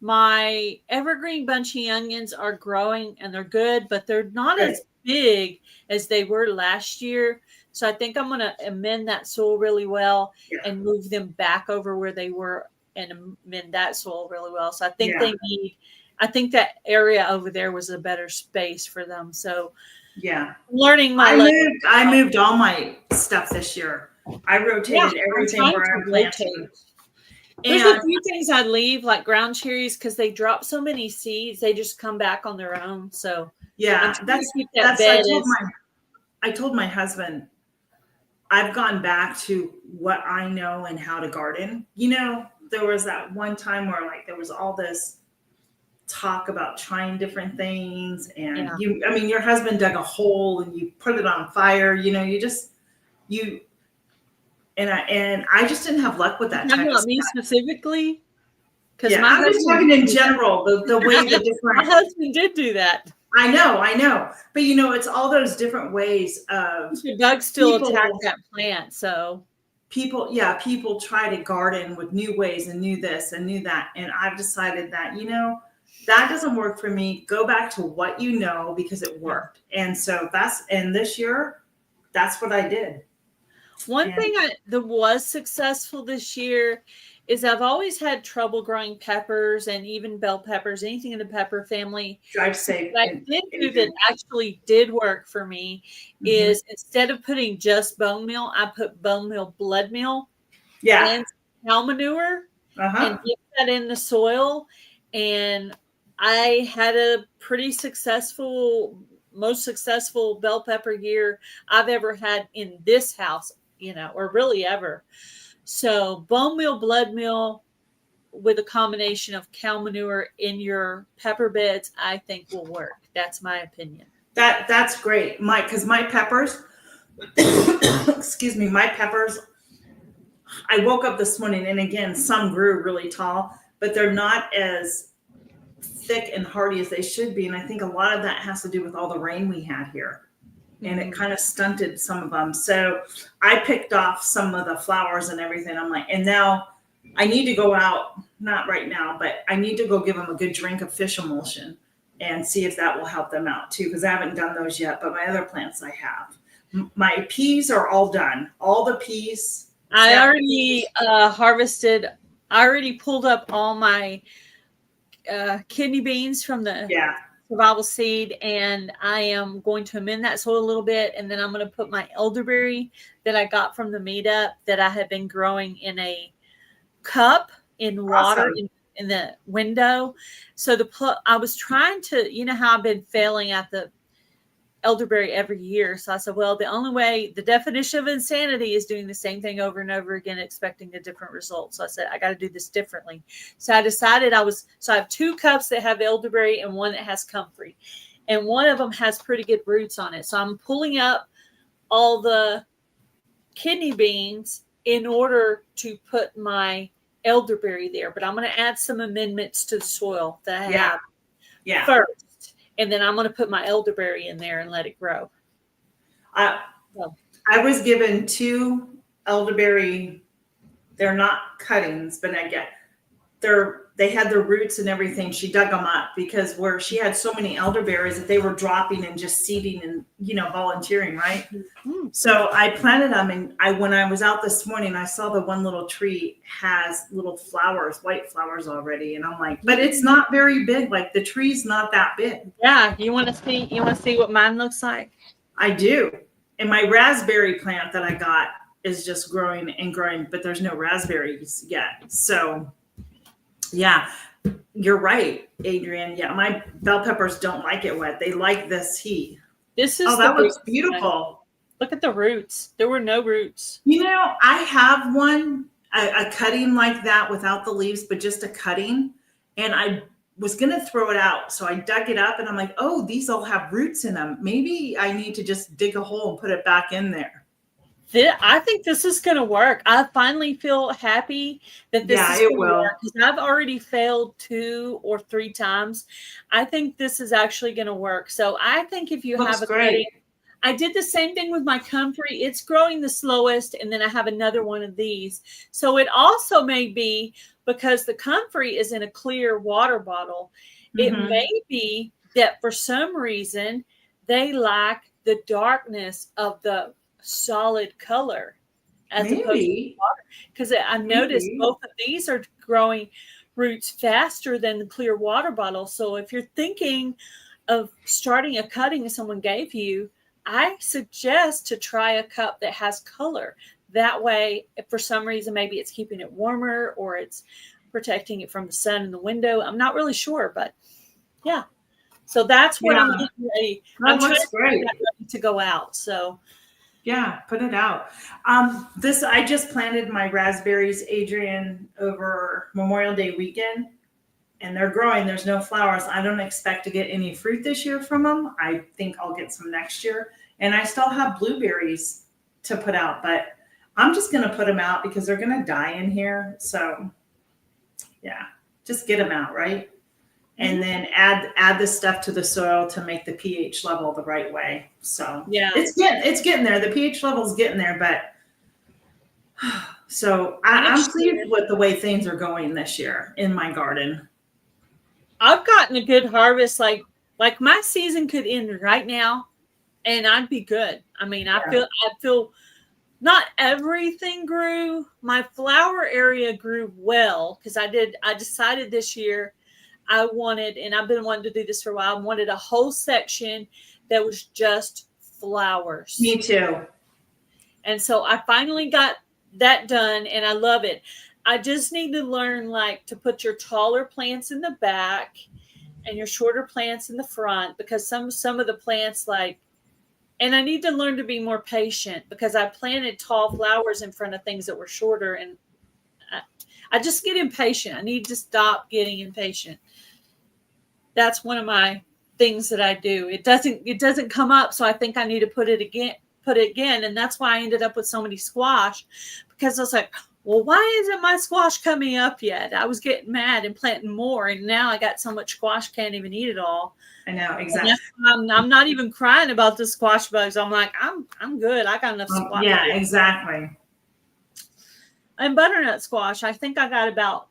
[SPEAKER 1] My evergreen bunchy onions are growing and they're good, but they're not as big as they were last year. So I think I'm going to amend that soil really well and move them back over where they were and amend that soil really well. So I think I think that area over there was a better space for them. So learning
[SPEAKER 2] I moved all my stuff this year. I rotated everything where I'm planting.
[SPEAKER 1] There's a few things I leave, like ground cherries, because they drop so many seeds, they just come back on their own. So
[SPEAKER 2] I told my husband, I've gone back to what I know and how to garden. There was that one time where there was all this talk about trying different things, and your husband dug a hole and you put it on fire. And I just didn't have luck with that.
[SPEAKER 1] Not me specifically,
[SPEAKER 2] because I'm just talking in general. The way the different.
[SPEAKER 1] My husband did do that.
[SPEAKER 2] I know, but it's all those different ways of.
[SPEAKER 1] Doug still attacked that plant, so
[SPEAKER 2] people try to garden with new ways and new this and new that, and I've decided that that doesn't work for me. Go back to what you know, because it worked, and so this year, that's what I did.
[SPEAKER 1] One thing that was successful this year is I've always had trouble growing peppers and even bell peppers, anything in the pepper family.
[SPEAKER 2] Drive safe.
[SPEAKER 1] What I did do that actually did work for me is instead of putting just bone meal, I put bone meal, blood meal, and cow manure, and get that in the soil. And I had a pretty most successful bell pepper year I've ever had in this house, or really ever. So bone meal, blood meal with a combination of cow manure in your pepper beds, I think will work. That's my opinion.
[SPEAKER 2] That's great. Because my peppers, excuse me, my peppers, I woke up this morning and again, some grew really tall, but they're not as thick and hardy as they should be. And I think a lot of that has to do with all the rain we had here. And it kind of stunted some of them. So I picked off some of the flowers and everything. I'm like, and now I need to go out, not right now, but I need to go give them a good drink of fish emulsion and see if that will help them out too. Because I haven't done those yet, but my other plants I have. My peas are all done. All the peas.
[SPEAKER 1] I already harvested. I already pulled up all my kidney beans from the survival seed, and I am going to amend that soil a little bit, and then I'm going to put my elderberry that I got from the meetup that I have been growing in a cup in water in the window. So I was trying to, how I've been failing at the elderberry every year. So I said, well, the only way, the definition of insanity is doing the same thing over and over again, expecting a different result. So I said, I got to do this differently. So I decided I have 2 cups that have elderberry and one that has comfrey. And one of them has pretty good roots on it. So I'm pulling up all the kidney beans in order to put my elderberry there, but I'm going to add some amendments to the soil that I have first. And then I'm going to put my elderberry in there and let it grow.
[SPEAKER 2] I was given 2 elderberry. They're not cuttings, but they had their roots and everything. She dug them up because where she had so many elderberries that they were dropping and just seeding and, volunteering. Right. Mm-hmm. So I planted them. And when I was out this morning, I saw the one little tree has little flowers, white flowers already. And I'm like, but it's not very big. Like the tree's not that big.
[SPEAKER 1] Yeah. You want to see what mine looks like?
[SPEAKER 2] I do. And my raspberry plant that I got is just growing and growing, but there's no raspberries yet. So yeah, you're right, Adrienne. Yeah, my bell peppers don't like it wet. They like this heat. That looks beautiful.
[SPEAKER 1] Look at the roots. There were no roots.
[SPEAKER 2] I have a cutting like that without the leaves, but just a cutting. And I was going to throw it out. So I dug it up and I'm like, oh, these all have roots in them. Maybe I need to just dig a hole and put it back in there.
[SPEAKER 1] I think this is going to work. I finally feel happy that this is going to work because I've already failed 2 or 3 times. I think this is actually going to work. So I think if you have a cutting, I did the same thing with my comfrey. It's growing the slowest, and then I have another one of these. So it also may be because the comfrey is in a clear water bottle. Mm-hmm. It may be that for some reason they lack the darkness of the solid color as opposed to water. Because I noticed both of these are growing roots faster than the clear water bottle. So if you're thinking of starting a cutting someone gave you, I suggest to try a cup that has color. That way, if for some reason, maybe it's keeping it warmer or it's protecting it from the sun in the window. I'm not really sure, but yeah. So that's what I'm getting ready. I'm trying to go out. So
[SPEAKER 2] yeah, put it out. I just planted my raspberries, Adrienne, over Memorial Day weekend, and they're growing. There's no flowers. I don't expect to get any fruit this year from them. I think I'll get some next year. And I still have blueberries to put out, but I'm just going to put them out because they're going to die in here. So yeah, just get them out, right? And then add this stuff to the soil to make the pH level the right way. So yeah, it's getting there. The pH level is getting there, but so I'm pleased with the way things are going this year in my garden.
[SPEAKER 1] I've gotten a good harvest. Like my season could end right now, and I'd be good. I mean, I feel not everything grew. My flower area grew well because I decided this year. I wanted, and I've been wanting to do this for a while, I wanted a whole section that was just flowers.
[SPEAKER 2] Me too.
[SPEAKER 1] And so I finally got that done, and I love it. I just need to learn to put your taller plants in the back and your shorter plants in the front, because some of the plants and I need to learn to be more patient because I planted tall flowers in front of things that were shorter, and I just get impatient. I need to stop getting impatient. That's one of my things that I do. It doesn't come up, so I think I need to put it again. And that's why I ended up with so many squash, because I was like, well, why isn't my squash coming up yet? I was getting mad and planting more, and now I got so much squash, can't even eat it all.
[SPEAKER 2] I know, exactly.
[SPEAKER 1] I'm not even crying about the squash bugs. I'm like, I'm good. I got enough squash.
[SPEAKER 2] Yeah, exactly.
[SPEAKER 1] And butternut squash, I think I got about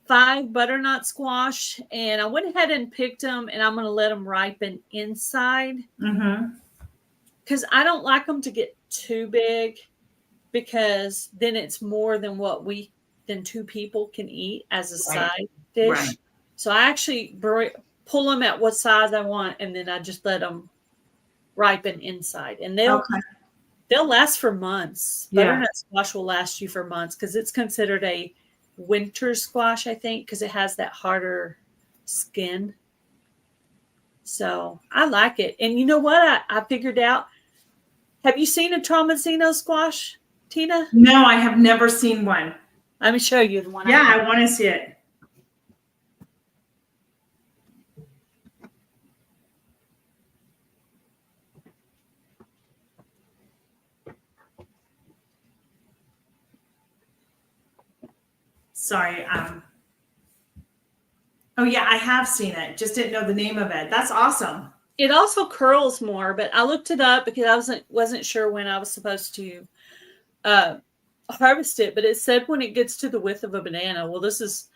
[SPEAKER 1] 5 butternut squash, and I went ahead and picked them, and I'm going to let them ripen inside because I don't like them to get too big, because then it's more than than 2 people can eat as a side dish. Right. So I actually pull them at what size I want, and then I just let them ripen inside, and they'll last for months. Yeah. Butternut squash will last you for months because it's considered a winter squash, I think, because it has that harder skin. So I like it. And you know what I figured out? Have you seen a Tramonzino squash, Tina?
[SPEAKER 2] No, I have never seen one.
[SPEAKER 1] Let me show you the one.
[SPEAKER 2] Yeah, I want to see it. Sorry. Oh yeah, I have seen it. Just didn't know the name of it. That's awesome.
[SPEAKER 1] It also curls more, but I looked it up because I wasn't sure when I was supposed to harvest it, but it said when it gets to the width of a banana. Well, this is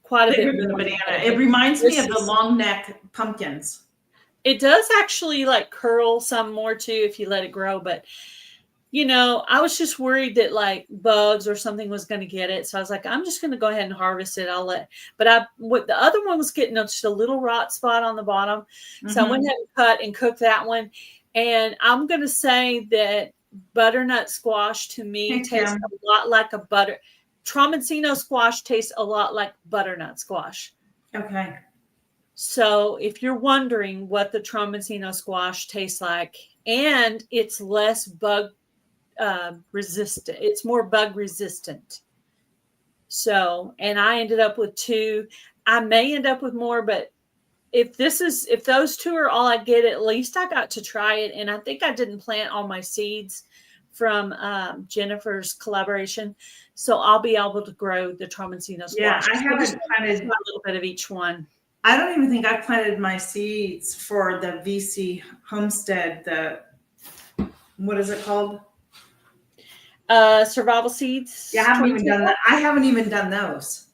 [SPEAKER 1] quite a bit
[SPEAKER 2] bigger than a banana. It reminds me of the long neck pumpkins.
[SPEAKER 1] It does actually like curl some more too if you let it grow, but you know, I was just worried that like bugs or something was going to get it. So I was like, I'm just going to go ahead and harvest it. What the other one was getting just a little rot spot on the bottom. Mm-hmm. So I went ahead and cut and cooked that one. And I'm going to say that butternut squash to me tastes a lot like Trombensino squash tastes a lot like butternut squash.
[SPEAKER 2] Okay.
[SPEAKER 1] So if you're wondering what the Trombensino squash tastes like, and it's less bug resistant, it's more bug resistant. So, and I ended up with 2. I may end up with more, but if those 2 are all I get, at least I got to try it. And I think I didn't plant all my seeds from Jennifer's collaboration, so I'll be able to grow the Trombensino squash.
[SPEAKER 2] Yeah, I haven't planted
[SPEAKER 1] a little bit of each one.
[SPEAKER 2] I don't even think I planted my seeds for the VC Homestead. What is it called?
[SPEAKER 1] Survival seeds.
[SPEAKER 2] Yeah, I haven't even done that. I haven't even done those.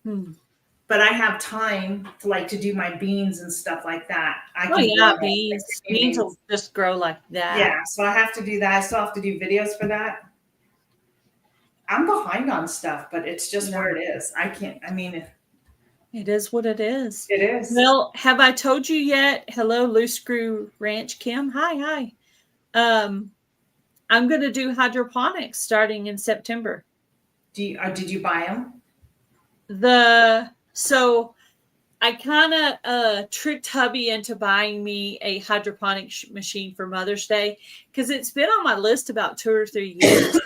[SPEAKER 2] But I have time to do my beans and stuff like that.
[SPEAKER 1] Beans will just grow like that.
[SPEAKER 2] Yeah, so I have to do that. I still have to do videos for that. I'm behind on stuff, but it's just where it is.
[SPEAKER 1] It is what it is.
[SPEAKER 2] It is.
[SPEAKER 1] Well, have I told you yet? Hello, Loose Screw Ranch Kim. Hi. I'm going to do hydroponics starting in September.
[SPEAKER 2] Did you buy them?
[SPEAKER 1] So I kind of tricked hubby into buying me a hydroponic machine for Mother's Day because it's been on my list about 2 or 3 years.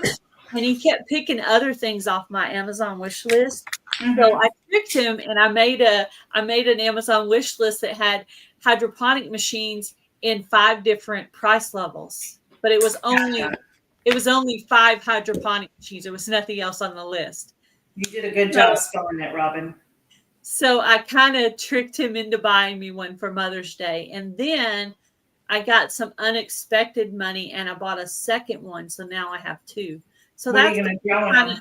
[SPEAKER 1] And he kept picking other things off my Amazon wish list. Mm-hmm. So I tricked him and I made an Amazon wish list that had hydroponic machines in 5 different price levels. But it was only 5 hydroponic machines. There was nothing else on the list.
[SPEAKER 2] You did a good job spelling it, Robin.
[SPEAKER 1] So I kind of tricked him into buying me one for Mother's Day. And then I got some unexpected money and I bought a second one. So now I have 2. So
[SPEAKER 2] what are you going to grow on?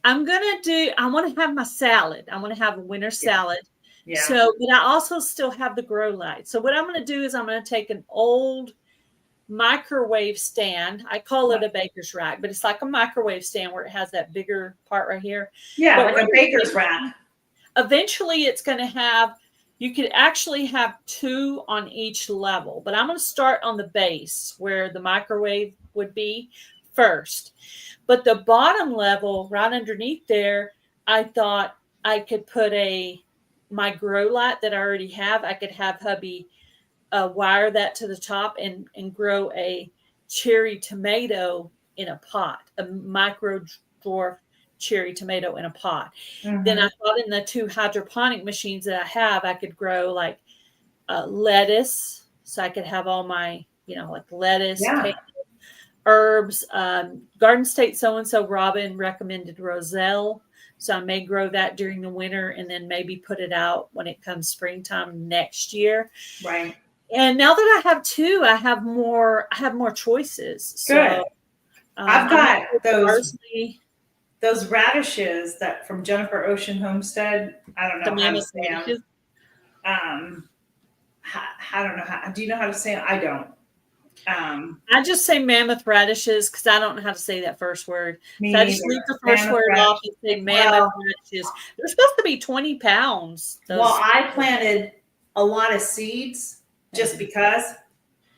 [SPEAKER 1] I want to have my salad. I want to have a winter salad.
[SPEAKER 2] Yeah.
[SPEAKER 1] So, but I also still have the grow light. So what I'm going to do is I'm going to take an old microwave stand. I call it a baker's rack, but it's like a microwave stand where it has that bigger part right here.
[SPEAKER 2] Yeah, but like a baker's rack.
[SPEAKER 1] Eventually it's going to have, you could actually have 2 on each level, but I'm going to start on the base where the microwave would be first. But the bottom level right underneath there, I thought I could put my grow light that I already have. I could have hubby wire that to the top and grow a cherry tomato in a pot, a micro dwarf cherry tomato in a pot. Mm-hmm. Then I thought in the 2 hydroponic machines that I have, I could grow like lettuce. So I could have all my, like lettuce, herbs, Garden State so-and-so Robin recommended roselle. So I may grow that during the winter and then maybe put it out when it comes springtime next year.
[SPEAKER 2] Right.
[SPEAKER 1] And now that I have 2, I have more choices.
[SPEAKER 2] Good. So I've got those radishes that from Jennifer Ocean Homestead. I don't know how to say them. I don't know how. Do you know how to say them? I don't.
[SPEAKER 1] I just say mammoth radishes because I don't know how to say that first word. So I just leave the first word off and say mammoth radishes. They're supposed to be 20 pounds.
[SPEAKER 2] Well, I planted a lot of seeds just because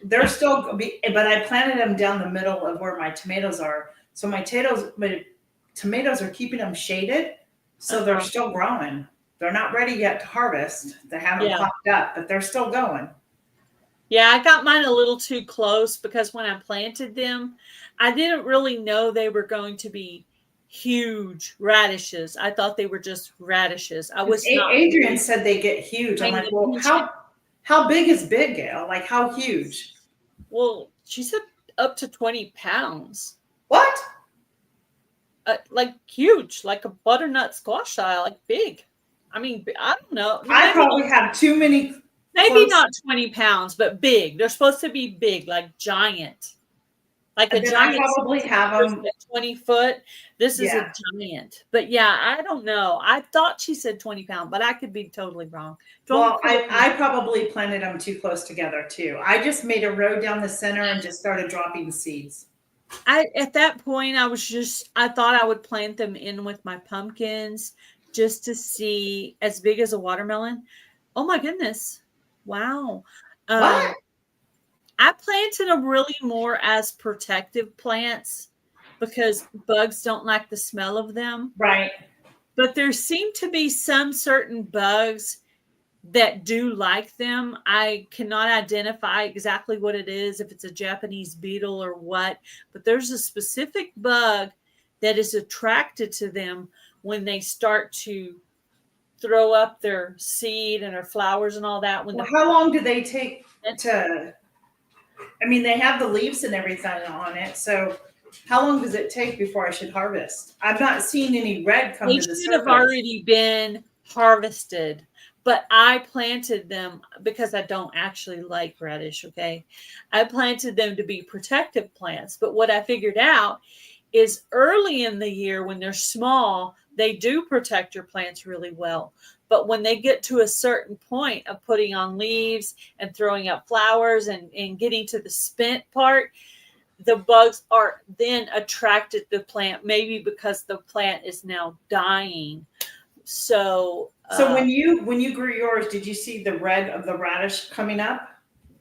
[SPEAKER 2] they're still, but I planted them down the middle of where my tomatoes are. So my tomatoes are keeping them shaded. So they're still growing. They're not ready yet to harvest. They haven't popped up, but they're still going.
[SPEAKER 1] Yeah, I got mine a little too close because when I planted them, I didn't really know they were going to be huge radishes. I thought they were just radishes.
[SPEAKER 2] Adrian said they get huge. I'm like, well, how big is big, Gail? Like, how huge?
[SPEAKER 1] Well, she said up to 20 pounds.
[SPEAKER 2] What?
[SPEAKER 1] like huge, like a butternut squash style, like big. I mean, I don't know.
[SPEAKER 2] I probably have too many.
[SPEAKER 1] Maybe not 20 pounds, but big. They're supposed to be big, like giant. Like a giant.
[SPEAKER 2] I probably have them
[SPEAKER 1] 20 foot. This is a giant. But yeah, I don't know. I thought she said 20 pound, but I could be totally wrong.
[SPEAKER 2] Well, I probably planted them too close together too. I just made a row down the center and just started dropping seeds.
[SPEAKER 1] At that point, I thought I would plant them in with my pumpkins just to see as big as a watermelon. Oh my goodness. Wow.
[SPEAKER 2] What?
[SPEAKER 1] I planted them really more as protective plants because bugs don't like the smell of them.
[SPEAKER 2] Right.
[SPEAKER 1] But there seem to be some certain bugs that do like them. I cannot identify exactly what it is, if it's a Japanese beetle or what, but there's a specific bug that is attracted to them when they start to throw up their seed and their flowers and all that.
[SPEAKER 2] How long do they take to, I mean, they have the leaves and everything on it, so how long does it take before I should harvest? I've not seen any red come to the surface. They should
[SPEAKER 1] have already been harvested, but I planted them because I don't actually like radish, okay? I planted them to be protective plants, but what I figured out is early in the year when they're small, they do protect your plants really well. But when they get to a certain point of putting on leaves and throwing up flowers and getting to the spent part, the bugs are then attracted to the plant, maybe because the plant is now dying. So
[SPEAKER 2] when you grew yours, did you see the red of the radish coming up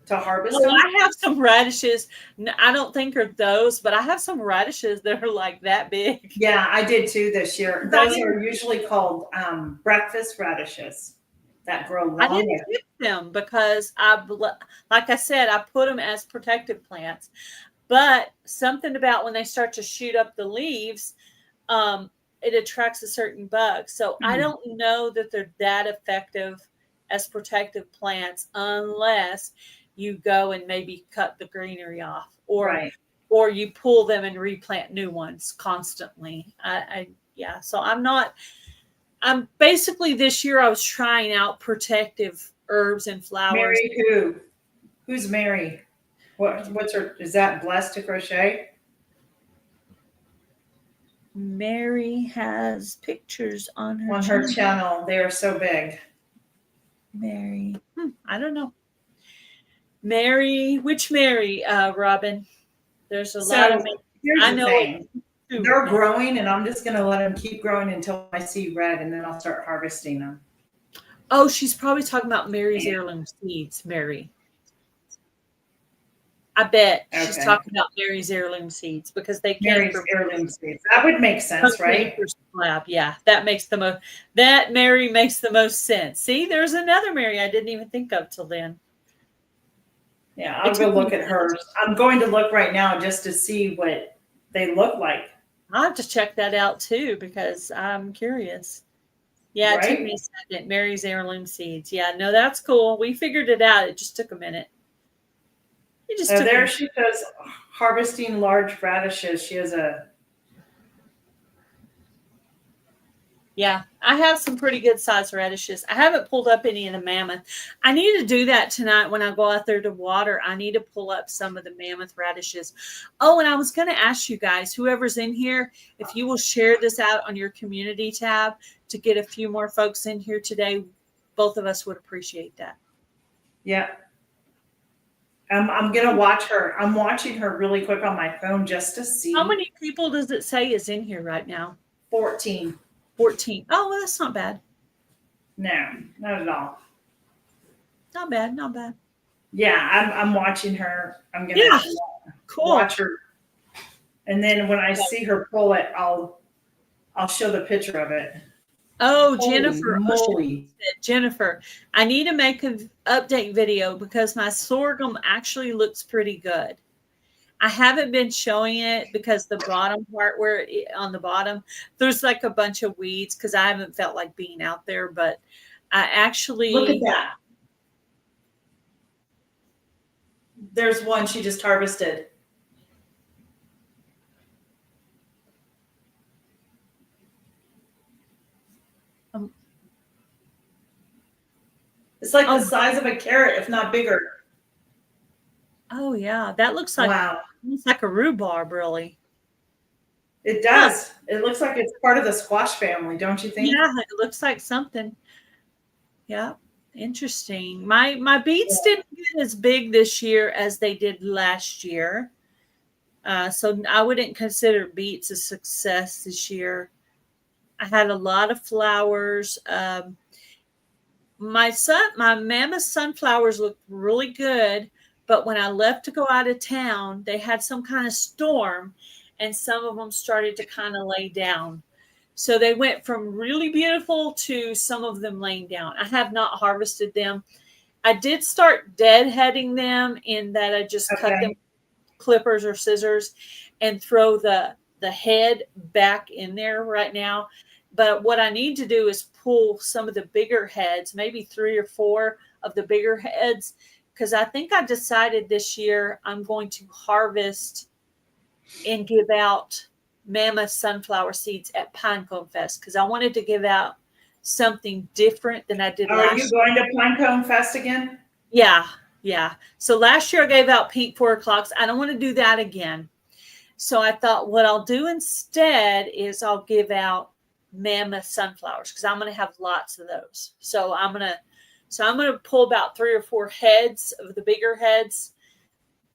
[SPEAKER 2] to harvest them?
[SPEAKER 1] I have some radishes. I don't think are those, but I have some radishes that are like that big.
[SPEAKER 2] Yeah, I did too this year. Those are usually called breakfast radishes that grow long.
[SPEAKER 1] I didn't get them because like I said, I put them as protective plants. But something about when they start to shoot up the leaves, it attracts a certain bug. So I don't know that they're that effective as protective plants unless you go and maybe cut the greenery off or you pull them and replant new ones constantly. So I'm basically this year I was trying out protective herbs and flowers.
[SPEAKER 2] Mary who? Who's Mary? What's her, is that Blessed to Crochet?
[SPEAKER 1] Mary has pictures on her
[SPEAKER 2] channel. They are so big.
[SPEAKER 1] Mary. I don't know. Mary, which Mary, Robin? There's a lot of
[SPEAKER 2] I know they're growing, and I'm just going to let them keep growing until I see red, and then I'll start harvesting them.
[SPEAKER 1] Oh, she's probably talking about Mary's heirloom seeds, Mary. I bet she's talking about Mary's heirloom seeds because they came
[SPEAKER 2] Mary's heirloom seeds. That would make sense, right?
[SPEAKER 1] Yeah, that makes the most. That Mary makes the most sense. See, there's another Mary I didn't even think of till then.
[SPEAKER 2] Yeah, I'll go look at hers. I'm going to look right now just to see what they look like.
[SPEAKER 1] I'll have to check that out too because I'm curious. Yeah, it took me a second. Mary's heirloom seeds. Yeah, no, that's cool. We figured it out. It just took a minute.
[SPEAKER 2] There she does harvesting large radishes. She has a.
[SPEAKER 1] Yeah, I have some pretty good sized radishes. I haven't pulled up any of the mammoth. I need to do that tonight when I go out there to water. I need to pull up some of the mammoth radishes. Oh, and I was going to ask you guys, whoever's in here, if you will share this out on your community tab to get a few more folks in here today. Both of us would appreciate that.
[SPEAKER 2] Yeah. I'm going to watch her. I'm watching her really quick on my phone just to see.
[SPEAKER 1] How many people does it say is in here right now?
[SPEAKER 2] 14.
[SPEAKER 1] 14. Oh, well, that's not bad.
[SPEAKER 2] No, not at all.
[SPEAKER 1] Not bad. Not bad.
[SPEAKER 2] Yeah, I'm watching her. I'm going to watch her. And then when I see her pull it, I'll show the picture of it.
[SPEAKER 1] Oh, Jennifer. Jennifer, I need to make an update video because my sorghum actually looks pretty good. I haven't been showing it because the bottom part on the bottom, there's like a bunch of weeds because I haven't felt like being out there, but I actually.
[SPEAKER 2] Look at that. There's one she just harvested. It's like the size of a carrot, if not bigger.
[SPEAKER 1] Oh yeah, that looks like it's like a rhubarb, really.
[SPEAKER 2] It does. It looks like it's part of the squash family, don't you think?
[SPEAKER 1] Yeah, it looks like something. Yeah, interesting. My beets didn't get as big this year as they did last year. So I wouldn't consider beets a success this year. I had a lot of flowers. My mammoth sunflowers looked really good, but when I left to go out of town, they had some kind of storm, and some of them started to kind of lay down. So they went from really beautiful to some of them laying down. I have not harvested them. I did start deadheading them in that I just cut them with clippers or scissors and throw the head back in there right now. But what I need to do is pull some of the bigger heads, maybe 3 or 4 of the bigger heads, because I think I decided this year I'm going to harvest and give out mammoth sunflower seeds at Pinecone Fest, because I wanted to give out something different than I did last year.
[SPEAKER 2] Are you going to Pinecone Fest again?
[SPEAKER 1] Yeah. So last year I gave out pink 4 o'clocks. I don't want to do that again. So I thought what I'll do instead is I'll give out mammoth sunflowers, because I'm going to have lots of those. So I'm going to pull about 3 or 4 heads of the bigger heads,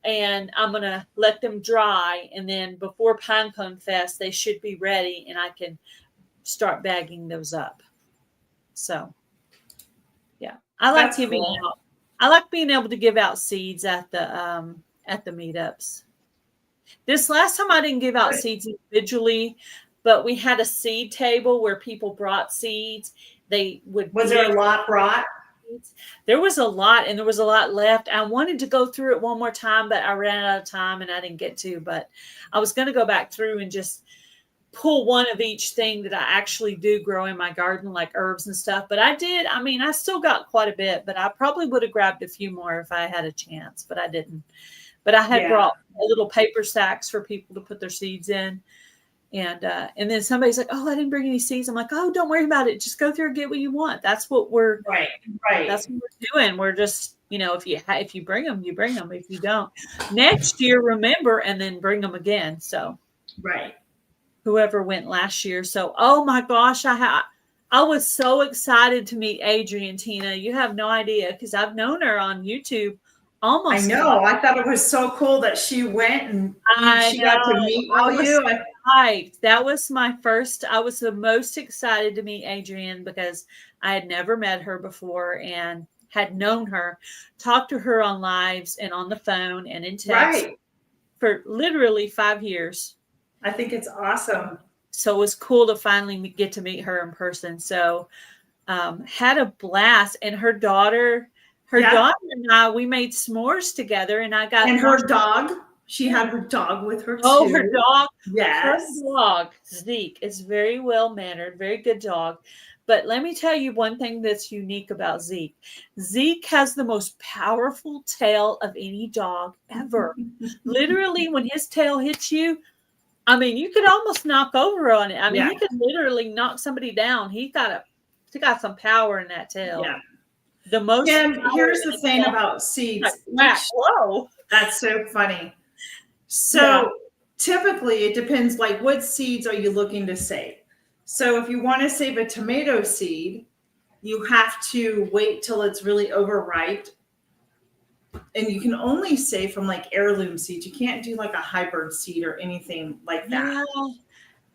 [SPEAKER 1] and I'm going to let them dry. And then before Pinecone Fest, they should be ready and I can start bagging those up. So yeah, I like giving out. I like being able to give out seeds at the meetups. This last time I didn't give out seeds individually, but we had a seed table where people brought seeds.
[SPEAKER 2] Was there a lot brought?
[SPEAKER 1] There was a lot, and there was a lot left. I wanted to go through it one more time, but I ran out of time and I didn't get to. But I was going to go back through and just pull one of each thing that I actually do grow in my garden, like herbs and stuff. But I did. I mean, I still got quite a bit, but I probably would have grabbed a few more if I had a chance, but I didn't. But I had brought little paper sacks for people to put their seeds in. And then somebody's like, "Oh, I didn't bring any seeds." I'm like, "Oh, don't worry about it. Just go through and get what you want." That's what we're
[SPEAKER 2] right.
[SPEAKER 1] That's what we're doing. We're just, if you bring them, you bring them. If you don't, next year, remember, and then bring them again. So whoever went last year. So, oh my gosh, I was so excited to meet Adrienne, Tina. You have no idea, because I've known her on YouTube almost.
[SPEAKER 2] I know. I thought it was so cool that she went and she got to meet all you.
[SPEAKER 1] Right. That was my first. I was the most excited to meet Adrienne because I had never met her before and had known her, talked to her on lives and on the phone and in text for literally 5 years.
[SPEAKER 2] I think it's awesome.
[SPEAKER 1] So it was cool to finally get to meet her in person. So had a blast. And her daughter and I, we made s'mores together, and I got
[SPEAKER 2] her dog. She had her dog with her too.
[SPEAKER 1] Oh, her dog.
[SPEAKER 2] Yes.
[SPEAKER 1] Her dog, Zeke, is very well-mannered, very good dog. But let me tell you one thing that's unique about Zeke. Zeke has the most powerful tail of any dog ever. Literally, when his tail hits you, I mean, you could almost knock over on it. I mean, he could literally knock somebody down. He got some power in that tail.
[SPEAKER 2] Yeah.
[SPEAKER 1] The most.
[SPEAKER 2] And here's the thing about seeds.
[SPEAKER 1] Whoa.
[SPEAKER 2] That's so funny. So typically it depends, like what seeds are you looking to save? So if you want to save a tomato seed, you have to wait till it's really overripe. And you can only save from like heirloom seeds. You can't do like a hybrid seed or anything like that.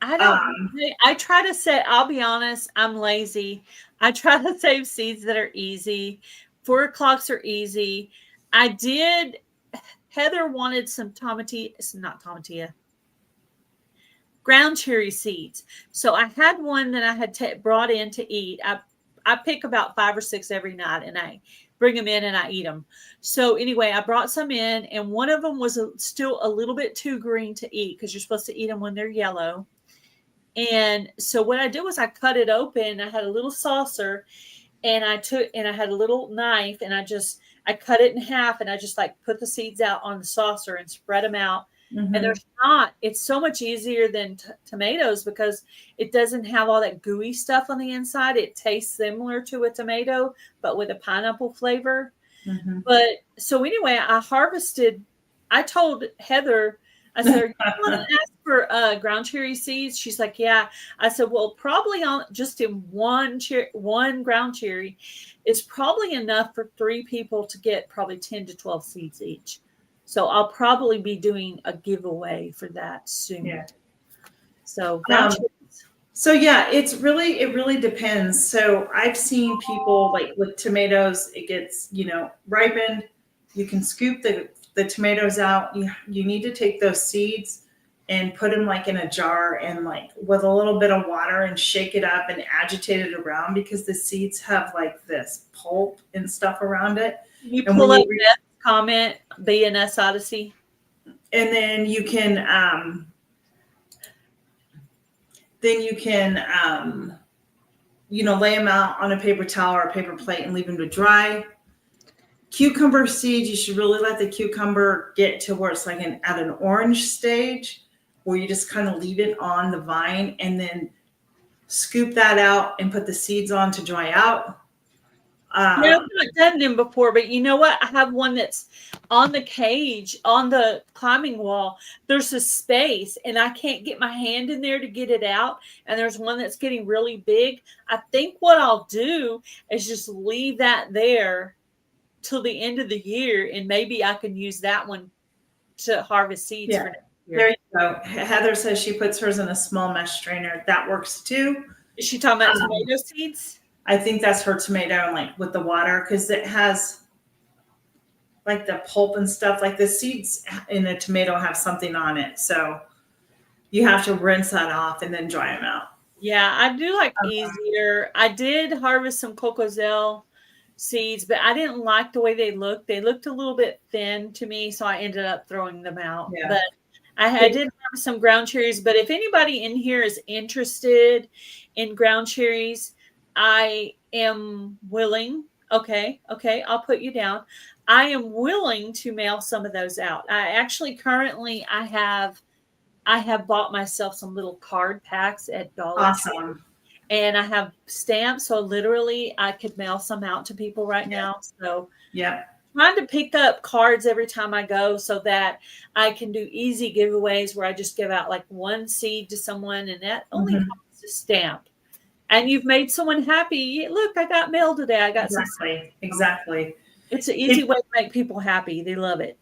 [SPEAKER 1] I don't. I try to I'll be honest, I'm lazy. I try to save seeds that are easy. 4 o'clocks are easy. Heather wanted some ground cherry seeds. So I had one that I had brought in to eat. I pick about 5 or 6 every night, and I bring them in and I eat them. So anyway, I brought some in, and one of them was still a little bit too green to eat, because you're supposed to eat them when they're yellow. And so what I did was I cut it open. I had a little saucer, and I had a little knife, and I cut it in half, and I just like put the seeds out on the saucer and spread them out. And there's not. It's so much easier than tomatoes because it doesn't have all that gooey stuff on the inside. It tastes similar to a tomato, but with a pineapple flavor. But so anyway, I told Heather, I said, "Are you want to ask for ground cherry seeds?" She's like, "Yeah." I said, "Well, probably on just in one ground cherry is probably enough for 3 people to get probably 10 to 12 seeds each." So I'll probably be doing a giveaway for that soon.
[SPEAKER 2] Yeah.
[SPEAKER 1] So
[SPEAKER 2] yeah, it really depends. So I've seen people like with tomatoes, it gets, ripened. You can scoop the tomatoes out. You need to take those seeds and put them like in a jar and like with a little bit of water and shake it up and agitate it around because the seeds have like this pulp and stuff around it.
[SPEAKER 1] You pull up that comment, BNS Odyssey.
[SPEAKER 2] And then you can lay them out on a paper towel or a paper plate and leave them to dry. Cucumber seeds, you should really let the cucumber get to where it's like at an orange stage where you just kind of leave it on the vine and then scoop that out and put the seeds on to dry out.
[SPEAKER 1] I've not done them before, but you know what? I have one that's on the cage, on the climbing wall. There's a space, and I can't get my hand in there to get it out. And there's one that's getting really big. I think what I'll do is just leave that there till the end of the year, and maybe I can use that one to harvest seeds for next year.
[SPEAKER 2] There you go. Heather says she puts hers in a small mesh strainer. That works too.
[SPEAKER 1] Is she talking about tomato seeds?
[SPEAKER 2] I think that's her tomato, and like with the water, because it has like the pulp and stuff. Like the seeds in a tomato have something on it, so you have to rinse that off and then dry them out.
[SPEAKER 1] Yeah, I do like easier. I did harvest some Cocozelle seeds, but I didn't like the way they looked. They looked a little bit thin to me, so I ended up throwing them out. Yeah. But I did have some ground cherries. But if anybody in here is interested in ground cherries, I am willing. Okay, I'll put you down. I am willing to mail some of those out. I actually currently I have bought myself some little card packs at Dollar Tree. And I have stamps, so literally I could mail some out to people right now. So trying to pick up cards every time I go so that I can do easy giveaways where I just give out like one seed to someone, and that only costs a stamp. And you've made someone happy. Look, I got mail today. I got
[SPEAKER 2] exactly.
[SPEAKER 1] It's an easy way to make people happy. They love it.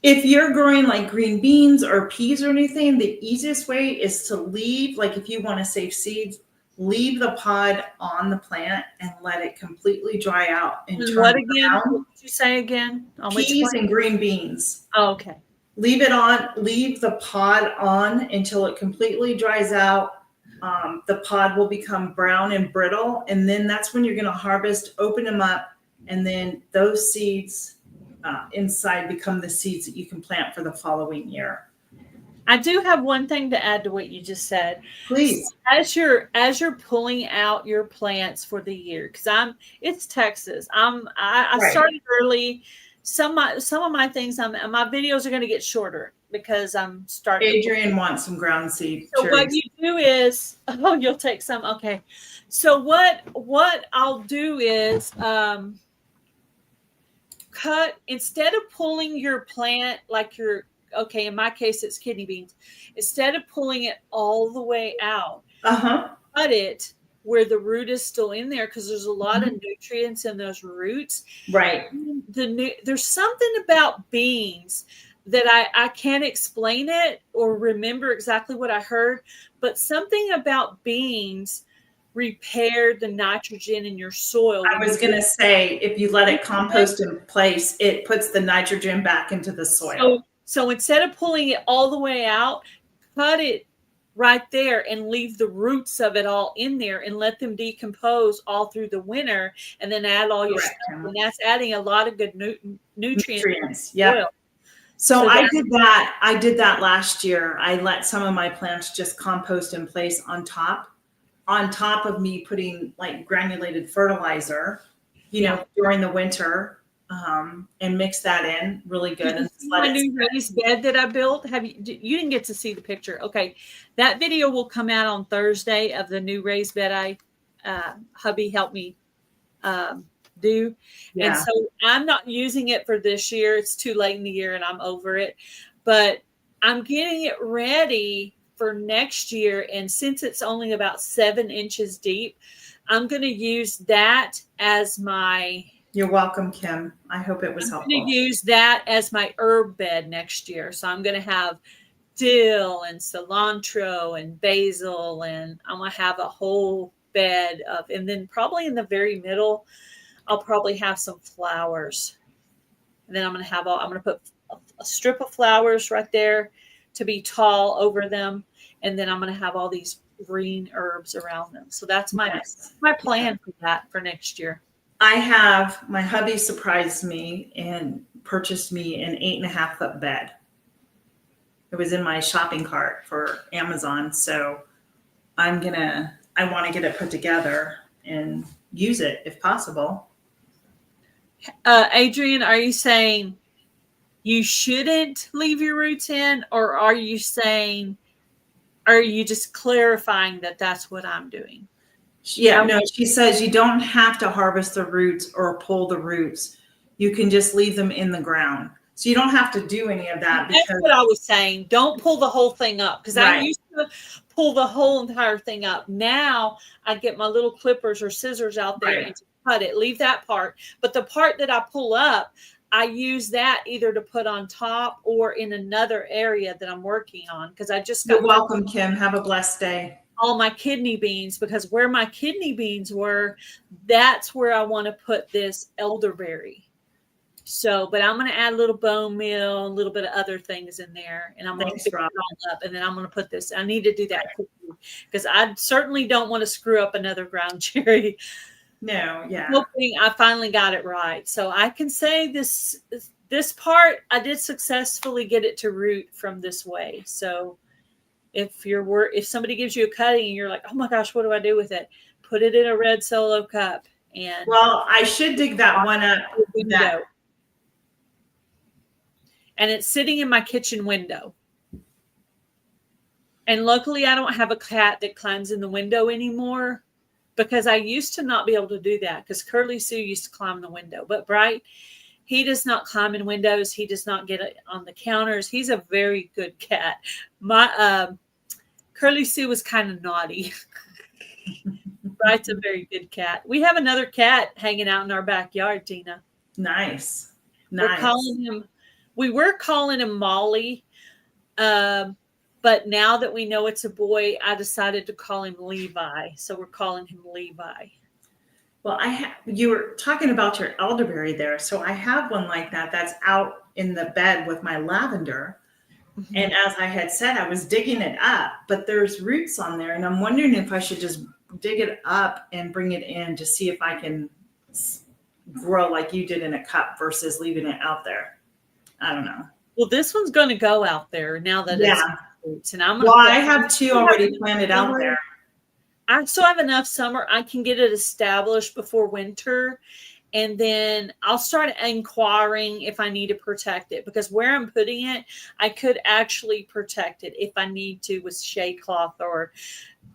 [SPEAKER 2] If you're growing like green beans or peas or anything, the easiest way is to leave, like if you want to save seeds, leave the pod on the plant and let it completely dry out. And
[SPEAKER 1] what again? What did you say again?
[SPEAKER 2] Peas and green beans.
[SPEAKER 1] Oh, okay.
[SPEAKER 2] Leave it on. Leave the pod on until it completely dries out. The pod will become brown and brittle, and then that's when you're going to harvest, open them up, and then those seeds inside become the seeds that you can plant for the following year.
[SPEAKER 1] I do have one thing to add to what you just said.
[SPEAKER 2] Please.
[SPEAKER 1] So as you're pulling out your plants for the year, because it's Texas. I started early. Some of my things, my videos are going to get shorter because I'm starting.
[SPEAKER 2] Adrian wants some ground seed.
[SPEAKER 1] So what you do is, you'll take some. Okay. So what I'll do is cut, instead of pulling your plant like in my case, it's kidney beans. Instead of pulling it all the way out, cut it where the root is still in there, because there's a lot of nutrients in those roots.
[SPEAKER 2] Right.
[SPEAKER 1] There's something about beans that I can't explain it or remember exactly what I heard, but something about beans repair the nitrogen in your soil.
[SPEAKER 2] I was going to say, if you let it compost in place, it puts the nitrogen back into the soil.
[SPEAKER 1] So instead of pulling it all the way out, cut it right there and leave the roots of it all in there and let them decompose all through the winter, and then add all your stuff. And that's adding a lot of good nutrients.
[SPEAKER 2] Yeah. So I did that. I did that last year. I let some of my plants just compost in place on top of me putting like granulated fertilizer, during the winter. and mix that in really good.
[SPEAKER 1] And my new raised bed that I built. You didn't get to see the picture. Okay. That video will come out on Thursday of the new raised bed hubby helped me do. Yeah. And so I'm not using it for this year. It's too late in the year and I'm over it. But I'm getting it ready for next year. And since it's only about 7 inches deep, I'm going to use that as my...
[SPEAKER 2] You're welcome, Kim. I hope it was helpful.
[SPEAKER 1] I'm going to use that as my herb bed next year. So I'm going to have dill and cilantro and basil, and I'm going to have a whole bed of, and then probably in the very middle, I'll probably have some flowers. And then I'm going to put a strip of flowers right there to be tall over them. And then I'm going to have all these green herbs around them. So that's my plan for that for next year.
[SPEAKER 2] My hubby surprised me and purchased me an 8.5-foot bed. It was in my shopping cart for Amazon. So I want to get it put together and use it if possible.
[SPEAKER 1] Adrian, are you saying you shouldn't leave your roots in, or are you just clarifying that that's what I'm doing?
[SPEAKER 2] Yeah, no, she says you don't have to harvest the roots or pull the roots. You can just leave them in the ground. So you don't have to do any of that.
[SPEAKER 1] That's what I was saying. Don't pull the whole thing up, because I used to pull the whole entire thing up. Now I get my little clippers or scissors out there and cut it. Leave that part. But the part that I pull up, I use that either to put on top or in another area that I'm working on, because I just got...
[SPEAKER 2] You're welcome, Kim. Have a blessed day.
[SPEAKER 1] All my kidney beans, because where my kidney beans were, that's where I want to put this elderberry. So, but I'm going to add a little bone meal, a little bit of other things in there, and I'm going to pick it all up, and then I'm going to put this. I need to do that because I certainly don't want to screw up another ground cherry.
[SPEAKER 2] No, yeah.
[SPEAKER 1] Hoping I finally got it right. So I can say this part, I did successfully get it to root from this way. So if somebody gives you a cutting and you're like, oh my gosh, what do I do with it? Put it in a red Solo cup. And
[SPEAKER 2] I should dig that one up.
[SPEAKER 1] And it's sitting in my kitchen window. And luckily I don't have a cat that climbs in the window anymore, because I used to not be able to do that, because Curly Sue used to climb the window. But Bright, he does not climb in windows. He does not get on the counters. He's a very good cat. My Curly Sue was kind of naughty. Bright's a very good cat. We have another cat hanging out in our backyard, Tina.
[SPEAKER 2] Nice.
[SPEAKER 1] We were calling him Molly. But now that we know it's a boy, I decided to call him Levi. So we're calling him Levi.
[SPEAKER 2] Well, you were talking about your elderberry there. So I have one like that that's out in the bed with my lavender. Mm-hmm. And as I had said, I was digging it up, but there's roots on there. And I'm wondering if I should just dig it up and bring it in to see if I can grow like you did in a cup versus leaving it out there. I don't know.
[SPEAKER 1] Well, this one's going to go out there now that it's roots. And
[SPEAKER 2] I have 2 already planted out there.
[SPEAKER 1] I still have enough summer. I can get it established before winter. And then I'll start inquiring if I need to protect it, because where I'm putting it, I could actually protect it if I need to with shade cloth or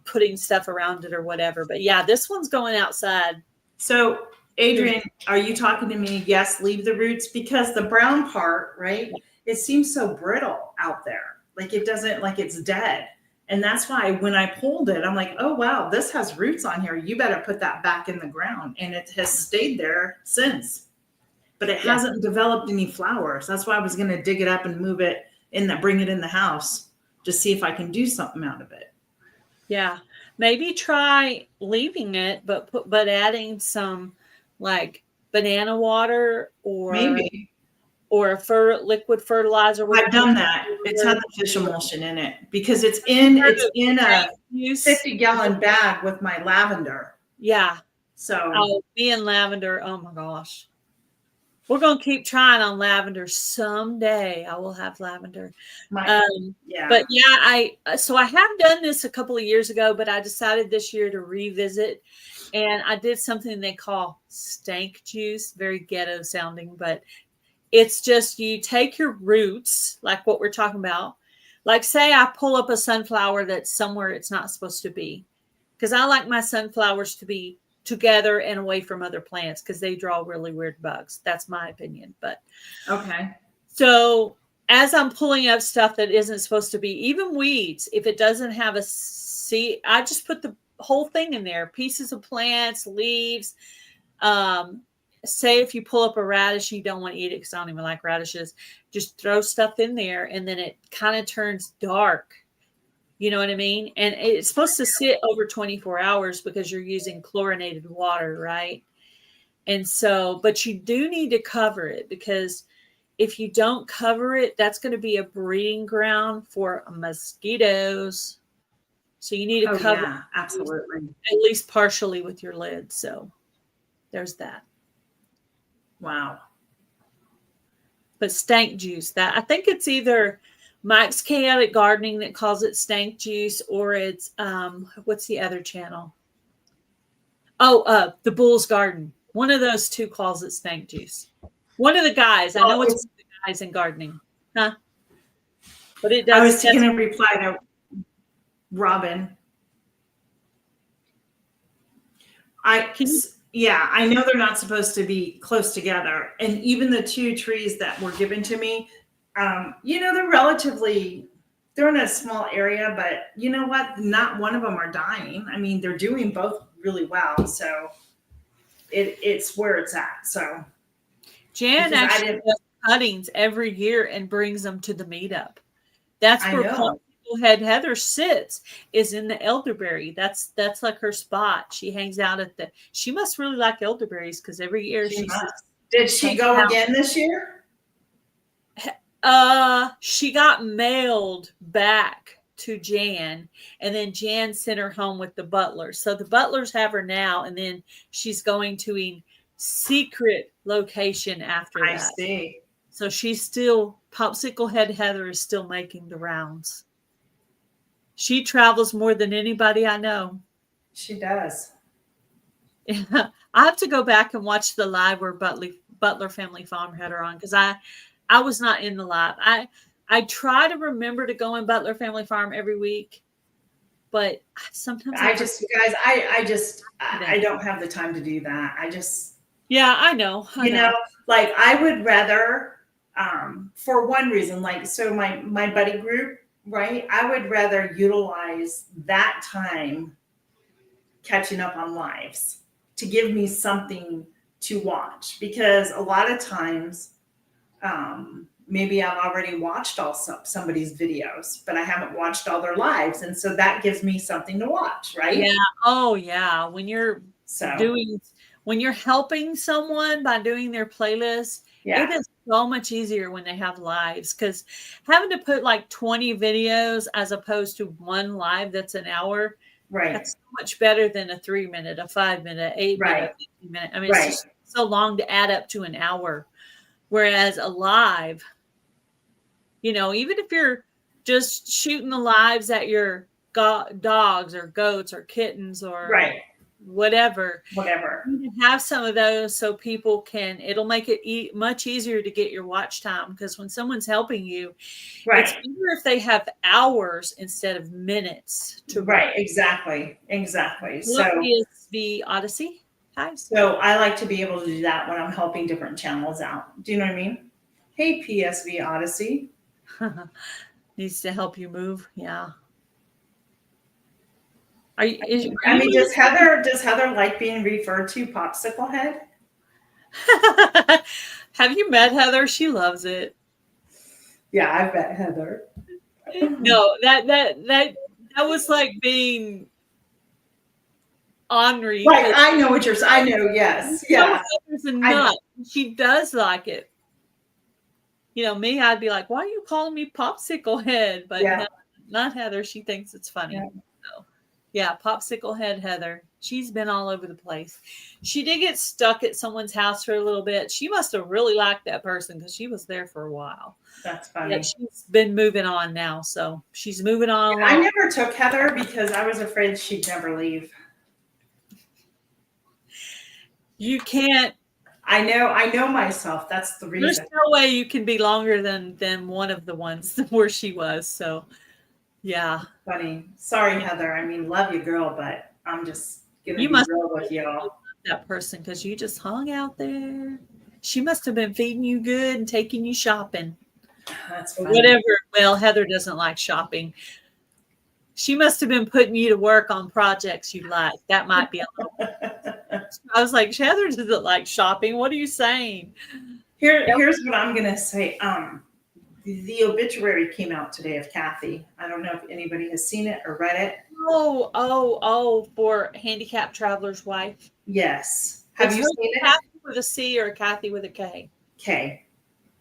[SPEAKER 1] putting stuff around it or whatever. But yeah, this one's going outside.
[SPEAKER 2] So Adrian, are you talking to me? Yes, leave the roots, because the brown part, right? It seems so brittle out there. Like it doesn't, like it's dead. And that's why when I pulled it, I'm like, oh, wow, this has roots on here. You better put that back in the ground. And it has stayed there since. But it hasn't developed any flowers. That's why I was going to dig it up and move it bring it in the house to see if I can do something out of it.
[SPEAKER 1] Yeah. Maybe try leaving it, but adding some like banana water or liquid fertilizer.
[SPEAKER 2] I've done that. It's had the fish emulsion in it, because it's in a 50-gallon bag with my lavender.
[SPEAKER 1] Yeah.
[SPEAKER 2] So
[SPEAKER 1] me and lavender. Oh my gosh. We're going to keep trying on lavender. Someday I will have lavender.
[SPEAKER 2] Yeah.
[SPEAKER 1] But yeah, I have done this a couple of years ago, but I decided this year to revisit, and I did something they call stank juice. Very ghetto sounding, but it's just you take your roots, like what we're talking about. Like say I pull up a sunflower that's somewhere it's not supposed to be, because I like my sunflowers to be together and away from other plants because they draw really weird bugs. That's my opinion. But
[SPEAKER 2] okay.
[SPEAKER 1] So as I'm pulling up stuff that isn't supposed to be, even weeds, if it doesn't have a seed, I just put the whole thing in there. Pieces of plants, leaves. Say if you pull up a radish, you don't want to eat it because I don't even like radishes. Just throw stuff in there, and then it kind of turns dark. You know what I mean? And it's supposed to sit over 24 hours because you're using chlorinated water, right? And so, but you do need to cover it, because if you don't cover it, that's going to be a breeding ground for mosquitoes. So you need to cover
[SPEAKER 2] it absolutely,
[SPEAKER 1] at least partially with your lid. So there's that.
[SPEAKER 2] Wow.
[SPEAKER 1] But stank juice, that I think it's either Mike's Chaotic Gardening that calls it stank juice, or it's what's the other channel? Oh, the Bull's Garden. One of those two calls it stank juice. One of the guys. I know it's the guys in gardening. Huh? But it does.
[SPEAKER 2] I was going to reply to Robin. I know they're not supposed to be close together. And even the two trees that were given to me, they're in a small area, but you know what? Not one of them are dying. I mean, they're doing both really well. So it's where it's at. So
[SPEAKER 1] Jan actually does cuttings every year and brings them to the meetup. That's where Head Heather sits, is in the elderberry. That's like her spot. She hangs out she must really like elderberries, because every year
[SPEAKER 2] did she go again this year?
[SPEAKER 1] She got mailed back to Jan, and then Jan sent her home with the Butlers. So the Butlers have her now, and then she's going to a secret location after that. I
[SPEAKER 2] see.
[SPEAKER 1] So she's still, Popsicle Head Heather is still making the rounds. She travels more than anybody I know.
[SPEAKER 2] She does.
[SPEAKER 1] I have to go back and watch the live where Butler Family Farm had her on, because I was not in the live. I try to remember to go in Butler Family Farm every week, but sometimes
[SPEAKER 2] I don't have the time to do that.
[SPEAKER 1] Yeah, I know.
[SPEAKER 2] Like I would rather, for one reason, like, so my buddy group, right? I would rather utilize that time catching up on lives to give me something to watch, because a lot of times, maybe I've already watched somebody's videos, but I haven't watched all their lives. And so that gives me something to watch, right?
[SPEAKER 1] Yeah. Oh yeah. When you're helping someone by doing their playlist, it is so much easier when they have lives, because having to put like 20 videos as opposed to one live that's an hour,
[SPEAKER 2] right?
[SPEAKER 1] That's so much better than a 3 minute, a 5 minute, 8 minute, 15 minute. I mean, it's just so long to add up to an hour. Whereas a live, even if you're just shooting the lives at your dogs or goats or kittens or whatever, you can have some of those so people it'll make it much easier to get your watch time, because when someone's helping you, it's better if they have hours instead of minutes to
[SPEAKER 2] watch. Exactly.
[SPEAKER 1] So PSV Odyssey. Hi.
[SPEAKER 2] So I like to be able to do that when I'm helping different channels out. Do you know what I mean? Hey, PSV Odyssey.
[SPEAKER 1] Needs to help you move. Yeah.
[SPEAKER 2] Does Heather like being referred to Popsicle Head?
[SPEAKER 1] Have you met Heather? She loves it.
[SPEAKER 2] Yeah, I've met Heather.
[SPEAKER 1] No, that was like being ornery.
[SPEAKER 2] Right, I know what I know, yes. Yeah.
[SPEAKER 1] Heather's a nut. She does like it. Me, I'd be like, why are you calling me Popsicle Head? But not Heather. She thinks it's funny. Yeah. So. Yeah, popsicle head Heather. She's been all over the place. She did get stuck at someone's house for a little bit. She must have really liked that person because she was there for a while.
[SPEAKER 2] That's funny.
[SPEAKER 1] Yeah, she's been moving on now, so she's moving on.
[SPEAKER 2] Yeah, I never took Heather because I was afraid she'd never leave.
[SPEAKER 1] You can't.
[SPEAKER 2] I know myself. That's the reason.
[SPEAKER 1] There's no way you can be longer than one of the ones where she was. So, yeah.
[SPEAKER 2] Funny. Sorry, Heather. I mean, love you, girl, but I'm just gonna be real with y'all.
[SPEAKER 1] That person, because you just hung out there. She must have been feeding you good and taking you shopping.
[SPEAKER 2] That's funny.
[SPEAKER 1] Whatever. Well, Heather doesn't like shopping. She must have been putting you to work on projects you like. That might be a little. I was like, Heather doesn't like shopping. What are you saying?
[SPEAKER 2] Here's what I'm gonna say. The obituary came out today of Kathy. I don't know if anybody has seen it or read it.
[SPEAKER 1] Oh, for Handicapped Traveler's Wife.
[SPEAKER 2] Yes. Have you seen it?
[SPEAKER 1] Kathy with a C or Kathy with a K?
[SPEAKER 2] K.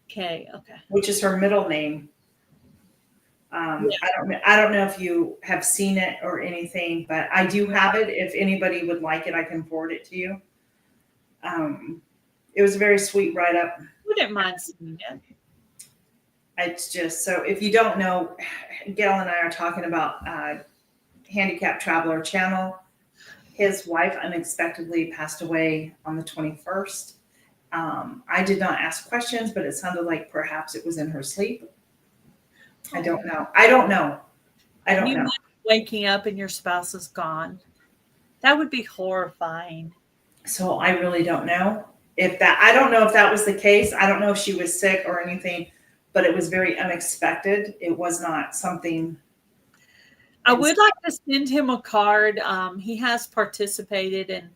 [SPEAKER 1] K. Okay.
[SPEAKER 2] Which is her middle name. Yeah. I don't know if you have seen it or anything, but I do have it. If anybody would like it, I can forward it to you. It was a very sweet write-up.
[SPEAKER 1] Wouldn't mind seeing it.
[SPEAKER 2] It's just, so if you don't know, Gail and I are talking about Handicapped Traveler Channel. His wife unexpectedly passed away on the 21st. I did not ask questions, but it sounded like perhaps it was in her sleep. I don't know. I don't know.
[SPEAKER 1] Waking up and your spouse is gone. That would be horrifying.
[SPEAKER 2] So I really don't know I don't know if that was the case. I don't know if she was sick or anything, but it was very unexpected. It was not something.
[SPEAKER 1] I would like to send him a card. He has participated in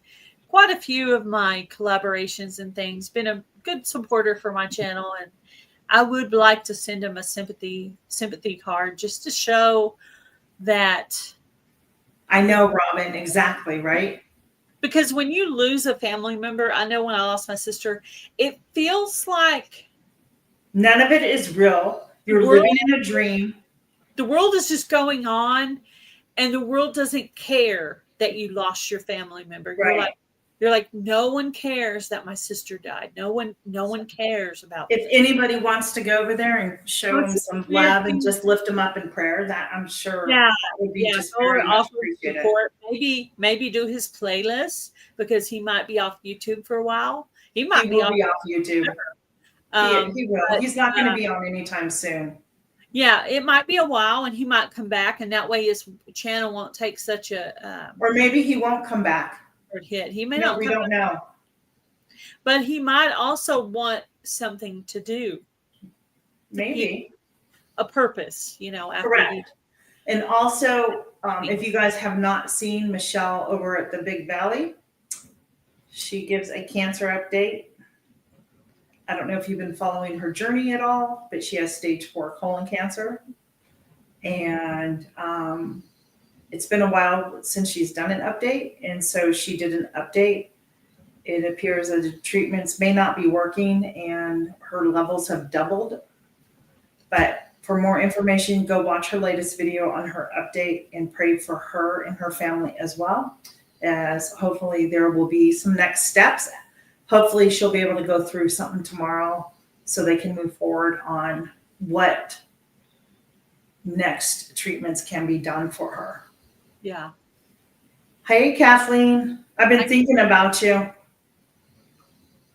[SPEAKER 1] quite a few of my collaborations and things, been a good supporter for my channel, and I would like to send him a sympathy card just to show that.
[SPEAKER 2] I know, Robin, exactly, right?
[SPEAKER 1] Because when you lose a family member, I know when I lost my sister, it feels like
[SPEAKER 2] none of it is real. You're living in a dream.
[SPEAKER 1] The world is just going on, and the world doesn't care that you lost your family member.
[SPEAKER 2] Right.
[SPEAKER 1] You're like, no one cares that my sister died. No one cares about
[SPEAKER 2] If anybody wants to go over there and show them some love and just lift them up in prayer, that I'm sure that would be just very much appreciated.
[SPEAKER 1] Support. Maybe do his playlist, because he might be off YouTube for a while. He might be off
[SPEAKER 2] YouTube. He will. But he's not going to be on anytime soon.
[SPEAKER 1] Yeah, it might be a while, and he might come back, and that way his channel won't take such a.
[SPEAKER 2] Or maybe he won't come back.
[SPEAKER 1] Hit. He may not.
[SPEAKER 2] We don't know.
[SPEAKER 1] But he might also want something to do.
[SPEAKER 2] Maybe
[SPEAKER 1] a purpose, after.
[SPEAKER 2] Correct. And also, if you guys have not seen Michelle over at the Big Valley, she gives a cancer update. I don't know if you've been following her journey at all, but she has stage 4 colon cancer. And it's been a while since she's done an update. And so she did an update. It appears that the treatments may not be working and her levels have doubled. But for more information, go watch her latest video on her update and pray for her and her family as well, as hopefully there will be some next steps. Hopefully she'll be able to go through something tomorrow so they can move forward on what next treatments can be done for her.
[SPEAKER 1] Yeah.
[SPEAKER 2] Hey, Kathleen, I've been thinking about you.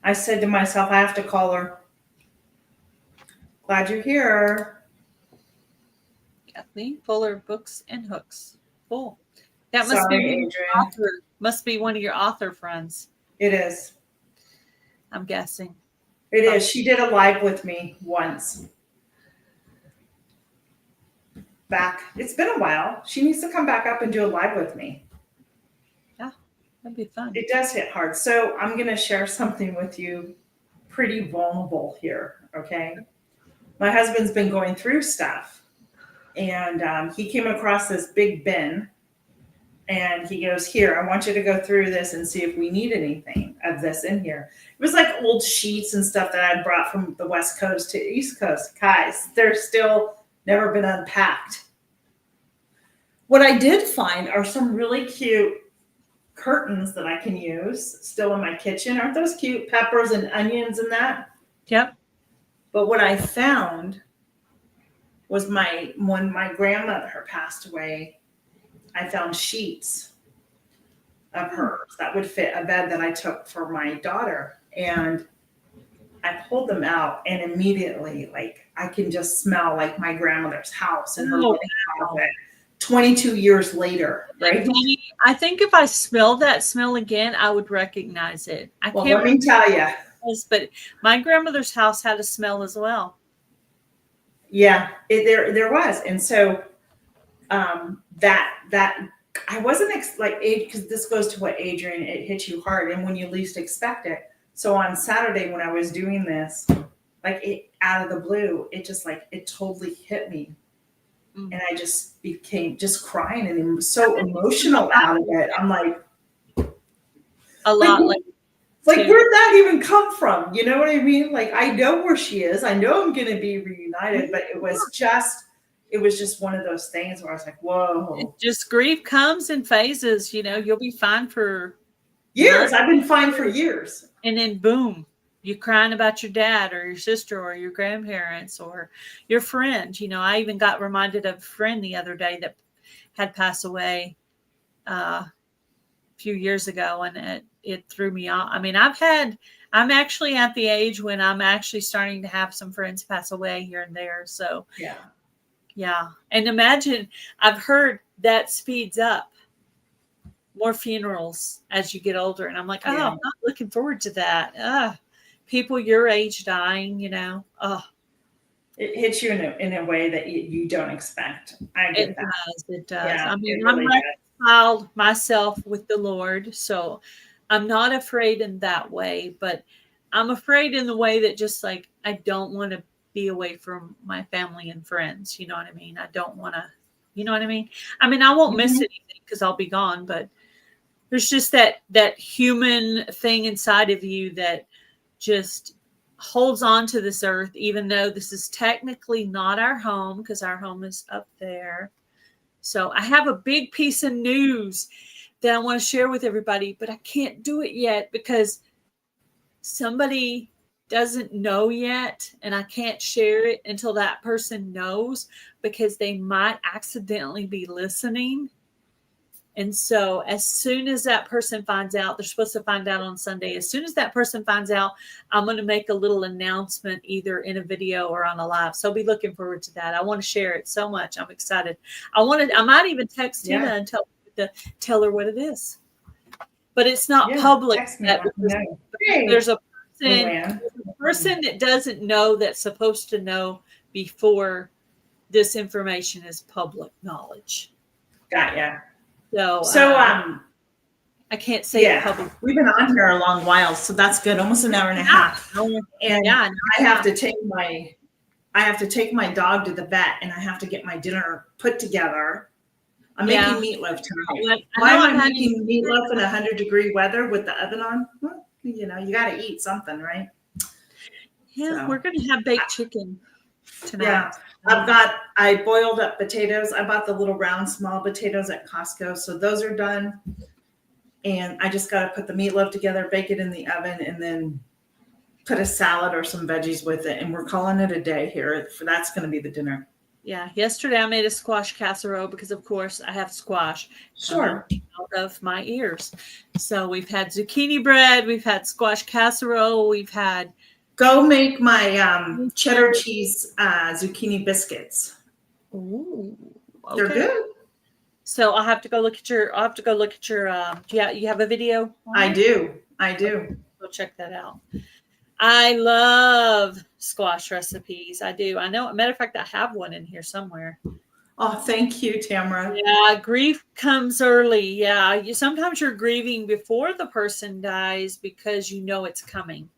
[SPEAKER 2] I said to myself, I have to call her. Glad you're here.
[SPEAKER 1] Kathleen Fuller, Books and Hooks. Cool. That must be one of your author friends.
[SPEAKER 2] It is.
[SPEAKER 1] I'm guessing.
[SPEAKER 2] It is. She did a live with me once. Back. It's been a while. She needs to come back up and do a live with me.
[SPEAKER 1] Yeah, that'd be fun.
[SPEAKER 2] It does hit hard. So I'm going to share something with you pretty vulnerable here. Okay. My husband's been going through stuff, and he came across this big bin, and he goes, here, I want you to go through this and see if we need anything of this in here. It was like old sheets and stuff that I brought from the West Coast to East Coast. Guys, they're still never been unpacked. What I did find are some really cute curtains that I can use still in my kitchen. Aren't those cute? Peppers and onions and that.
[SPEAKER 1] Yep.
[SPEAKER 2] But what I found was when my grandmother passed away, I found sheets of hers that would fit a bed that I took for my daughter. And I pulled them out, and immediately, like, I can just smell like my grandmother's house and her 22 years later, right?
[SPEAKER 1] I think if I smell that smell again, I would recognize it.
[SPEAKER 2] Let me tell you.
[SPEAKER 1] But my grandmother's house had a smell as well.
[SPEAKER 2] Yeah, there was. And so that I wasn't because this goes to what Adrian, it hits you hard and when you least expect it. So on Saturday when I was doing this, like it out of the blue, it just it totally hit me. Mm-hmm. And I just became just crying and was so emotional out of it. I'm like
[SPEAKER 1] a lot
[SPEAKER 2] like where'd that even come from? You know what I mean? Like I know where she is. I know I'm gonna be reunited, but it was just one of those things where I was like, whoa.
[SPEAKER 1] Just grief comes in phases, you'll be fine for
[SPEAKER 2] years. I've been fine for years.
[SPEAKER 1] And then boom, you're crying about your dad or your sister or your grandparents or your friend. I even got reminded of a friend the other day that had passed away a few years ago, and it threw me off. I mean, I'm actually at the age when I'm actually starting to have some friends pass away here and there. So yeah. And imagine, I've heard that speeds up more funerals as you get older. And I'm like, I'm not looking forward to that. People your age dying, It
[SPEAKER 2] hits you in a way that you don't expect. I get that.
[SPEAKER 1] It does. Yeah, I mean, I'm reconciled myself with the Lord. So I'm not afraid in that way, but I'm afraid in the way that just I don't want to be away from my family and friends. You know what I mean? I don't want to, you know what I mean? I mean, I won't miss anything because I'll be gone, but there's just that human thing inside of you that just holds on to this earth, even though this is technically not our home because our home is up there. So I have a big piece of news that I want to share with everybody, but I can't do it yet because somebody doesn't know yet, and I can't share it until that person knows because they might accidentally be listening. And so as soon as that person finds out, they're supposed to find out on Sunday. As soon as that person finds out, I'm going to make a little announcement either in a video or on a live. So I'll be looking forward to that. I want to share it so much. I'm excited. I might even text Tina and tell her what it is. But it's not public. There's a person that doesn't know that's supposed to know before this information is public knowledge.
[SPEAKER 2] Got ya.
[SPEAKER 1] So I can't say it publicly.
[SPEAKER 2] We've been on here a long while, so that's good. Almost an hour and a half. And I have to take my dog to the vet, and I have to get my dinner put together. I'm making meatloaf tonight. Why am I making meatloaf in 100-degree weather with the oven on? Well, you got to eat something, right?
[SPEAKER 1] Yeah, we're going to have baked chicken tonight.
[SPEAKER 2] Yeah. I boiled up potatoes. I bought the little round, small potatoes at Costco. So those are done. And I just got to put the meatloaf together, bake it in the oven, and then put a salad or some veggies with it. And we're calling it a day here. That's going to be the dinner.
[SPEAKER 1] Yeah. Yesterday I made a squash casserole because, of course, I have squash out of my ears. So we've had zucchini bread. We've had squash casserole. We've had.
[SPEAKER 2] Go make my cheddar cheese zucchini biscuits.
[SPEAKER 1] Ooh, okay.
[SPEAKER 2] They're good.
[SPEAKER 1] So I'll have to go look at your. You have a video?
[SPEAKER 2] I do.
[SPEAKER 1] Go check that out. I love squash recipes. I do. I know. As a matter of fact, I have one in here somewhere.
[SPEAKER 2] Oh, thank you, Tamara.
[SPEAKER 1] Yeah, grief comes early. Yeah, sometimes you're grieving before the person dies because you know it's coming.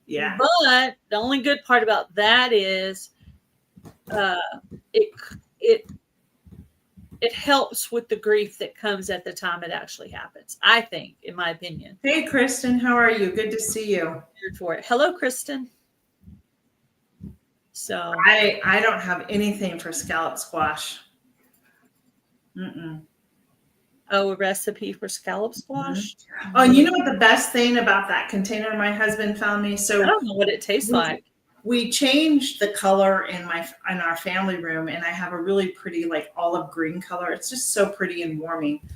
[SPEAKER 2] Yeah.
[SPEAKER 1] But the only good part about that is it helps with the grief that comes at the time it actually happens, I think, in my opinion.
[SPEAKER 2] Hey, Kristen, how are you? Good to see you.
[SPEAKER 1] For it. Hello, Kristen. So
[SPEAKER 2] I don't have anything for scallop squash. Mm-mm.
[SPEAKER 1] Oh, a recipe for scallop squash.
[SPEAKER 2] Mm-hmm. Oh, and you know what the best thing about that container my husband found me? So
[SPEAKER 1] I don't know what it tastes like.
[SPEAKER 2] We changed the color in our family room, and I have a really pretty like olive green color. It's just so pretty and warming.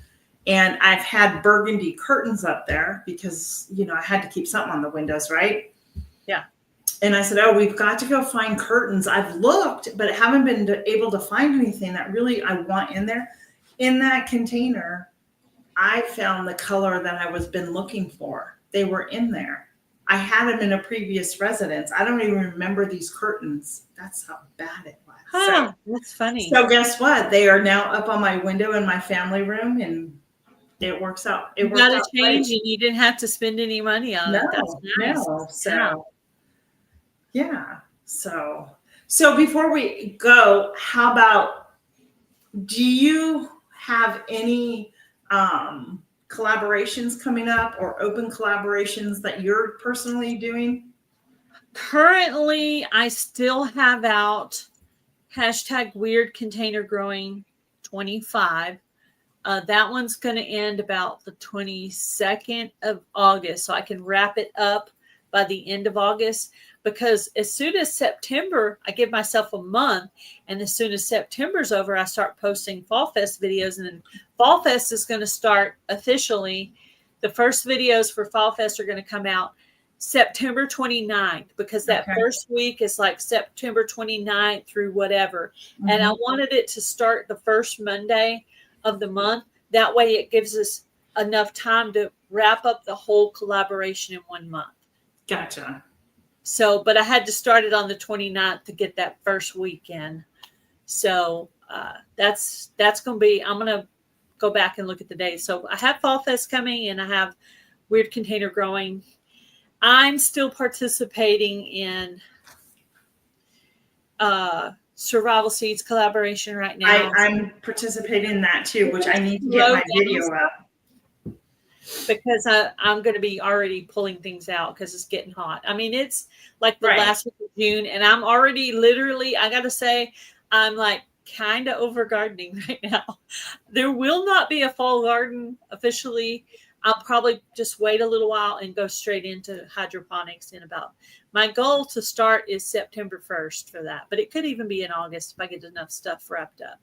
[SPEAKER 2] And I've had burgundy curtains up there because, you know, I had to keep something on the windows, right?
[SPEAKER 1] Yeah.
[SPEAKER 2] And I said, oh, we've got to go find curtains. I've looked, but haven't been able to find anything that really I want in there. In that container, I found the color that I was been looking for. They were in there. I had them in a previous residence. I don't even remember these curtains. That's how bad it was.
[SPEAKER 1] Huh, that's funny.
[SPEAKER 2] So guess what? They are now up on my window in my family room, and it works out. It
[SPEAKER 1] got to change, and you didn't have to spend any money on it. That's nice.
[SPEAKER 2] No. So yeah. So before we go, how about, do you have any collaborations coming up or open collaborations that you're personally doing?
[SPEAKER 1] Currently, I still have out #weird container growing 25. That one's going to end about the 22nd of August. So I can wrap it up by the end of August, because as soon as September, I give myself a month. And as soon as September's over, I start posting Fall Fest videos. And then Fall Fest is going to start officially. The first videos for Fall Fest are going to come out September 29th, because that first week is like September 29th through whatever. Mm-hmm. And I wanted it to start the first Monday of the month. That way it gives us enough time to wrap up the whole collaboration in 1 month.
[SPEAKER 2] Gotcha.
[SPEAKER 1] So, but I had to start it on the 29th to get that first weekend. So that's going to be, I'm going to go back and look at the days. So I have Fall Fest coming, and I have Weird Container Growing. I'm still participating in Survival Seeds collaboration right now.
[SPEAKER 2] I'm participating in that too, which I need to get my video up.
[SPEAKER 1] Because I'm going to be already pulling things out because it's getting hot. I mean, it's like the last week of June, and I'm already literally, I got to say, I'm like kind of over gardening right now. There will not be a fall garden officially. I'll probably just wait a little while and go straight into hydroponics in about, my goal to start is September 1st for that, but it could even be in August if I get enough stuff wrapped up.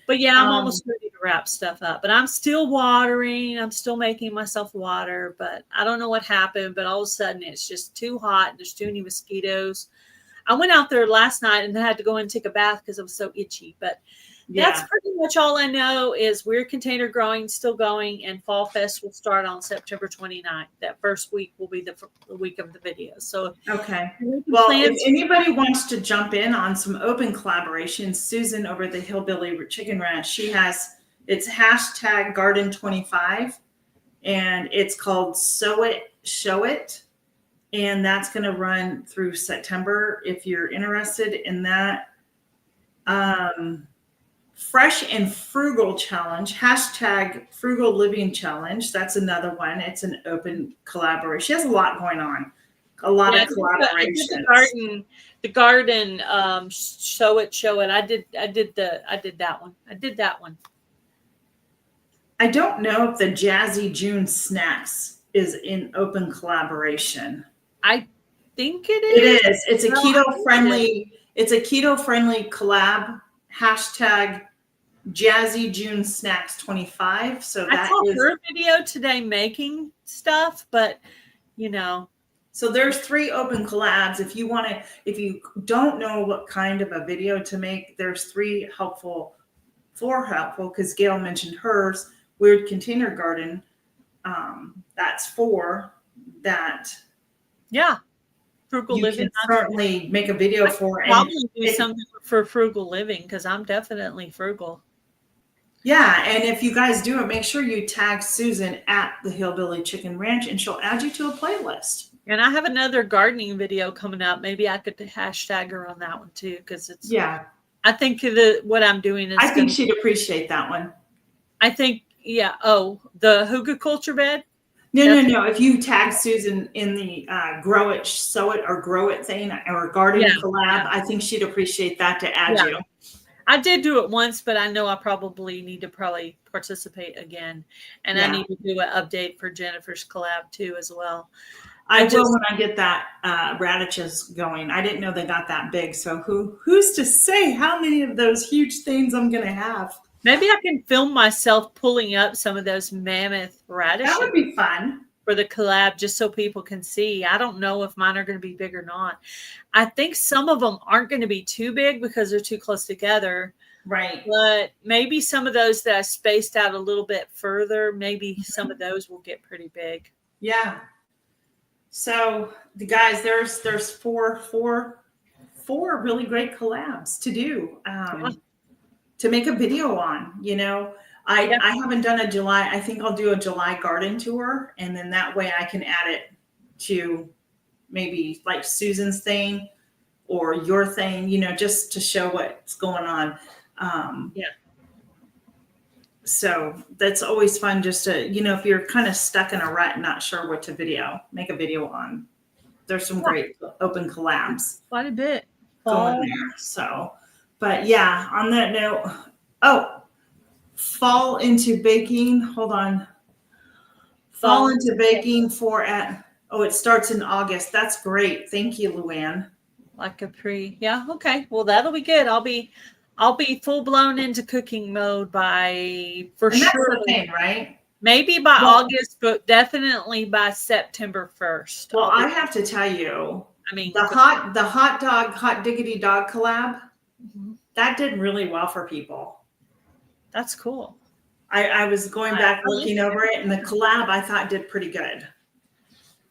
[SPEAKER 1] But yeah, I'm almost ready to wrap stuff up, but I'm still watering. I'm still making myself water, but I don't know what happened, but all of a sudden it's just too hot. There's too many mosquitoes. I went out there last night and I had to go in and take a bath because it was so itchy, but that's pretty much all I know is Weird Container Growing still going, and Fall Fest will start on September 29th. That first week will be the week of the videos. So
[SPEAKER 2] okay. Well, if anybody wants to jump in on some open collaborations, Susan over at the Hillbilly Chicken Ranch, she has, it's #Garden25, and it's called Sow It, Show It. And that's going to run through September. If you're interested in that, Fresh and Frugal Challenge, #Frugal Living Challenge. That's another one. It's an open collaboration. She has a lot going on. A lot of collaborations.
[SPEAKER 1] The garden, Show It, Show It. I did that one.
[SPEAKER 2] I don't know if the Jazzy June Snacks is in open collaboration.
[SPEAKER 1] I think it is.
[SPEAKER 2] It is. It's a keto-friendly. It's a keto-friendly collab. #Jazzy June Snacks 25. So that
[SPEAKER 1] I saw her video today making stuff, but you know.
[SPEAKER 2] So there's 3 open collabs. If you don't know what kind of a video to make, there's 4 helpful, because Gail mentioned hers, Weird Container Garden. That's 4 that.
[SPEAKER 1] Yeah. Frugal
[SPEAKER 2] you
[SPEAKER 1] living.
[SPEAKER 2] Can certainly make a video for.
[SPEAKER 1] Probably do something for frugal living, because I'm definitely frugal.
[SPEAKER 2] Yeah, and if you guys do it, make sure you tag Susan at the Hillbilly Chicken Ranch, and she'll add you to a playlist.
[SPEAKER 1] And I have another gardening video coming up. Maybe I could hashtag her on that one too, because it's.
[SPEAKER 2] Yeah.
[SPEAKER 1] I think what I'm doing is.
[SPEAKER 2] I think she'd appreciate that one.
[SPEAKER 1] I think, yeah. Oh, the Hygge Culture Bed.
[SPEAKER 2] No. If you tag Susan in the Grow It, Sow It, or Grow It thing, or garden collab, I think she'd appreciate that to add you.
[SPEAKER 1] I did do it once, but I know I probably need to participate again. And I need to do an update for Jennifer's collab too as well.
[SPEAKER 2] I will when I get that radishes going. I didn't know they got that big. So who's to say how many of those huge things I'm going to have?
[SPEAKER 1] Maybe I can film myself pulling up some of those mammoth radishes.
[SPEAKER 2] That would be fun.
[SPEAKER 1] For the collab, just so people can see. I don't know if mine are going to be big or not. I think some of them aren't going to be too big because they're too close together.
[SPEAKER 2] Right.
[SPEAKER 1] But maybe some of those that I spaced out a little bit further, maybe some of those will get pretty big.
[SPEAKER 2] Yeah. So the guys, there's four really great collabs to do, to make a video on, you know. I haven't done a July. I think I'll do a July garden tour, and then that way I can add it to maybe like Susan's thing or your thing, you know, just to show what's going on. So that's always fun, just to, you know, if you're kind of stuck in a rut and not sure what to make a video on. There's some great open collabs.
[SPEAKER 1] Quite a bit
[SPEAKER 2] going there. So, but yeah, on that note, fall into baking. Hold on. Fall into baking it starts in August. That's great. Thank you, Luann.
[SPEAKER 1] Like a yeah. Okay. Well, that'll be good. I'll be full blown into cooking mode sure.
[SPEAKER 2] That's the thing, right?
[SPEAKER 1] Maybe by August, but definitely by September 1st.
[SPEAKER 2] Well, I have to tell you, I mean, the hot diggity dog collab, that did really well for people.
[SPEAKER 1] That's cool.
[SPEAKER 2] I was going back looking over it, and the collab I thought did pretty good.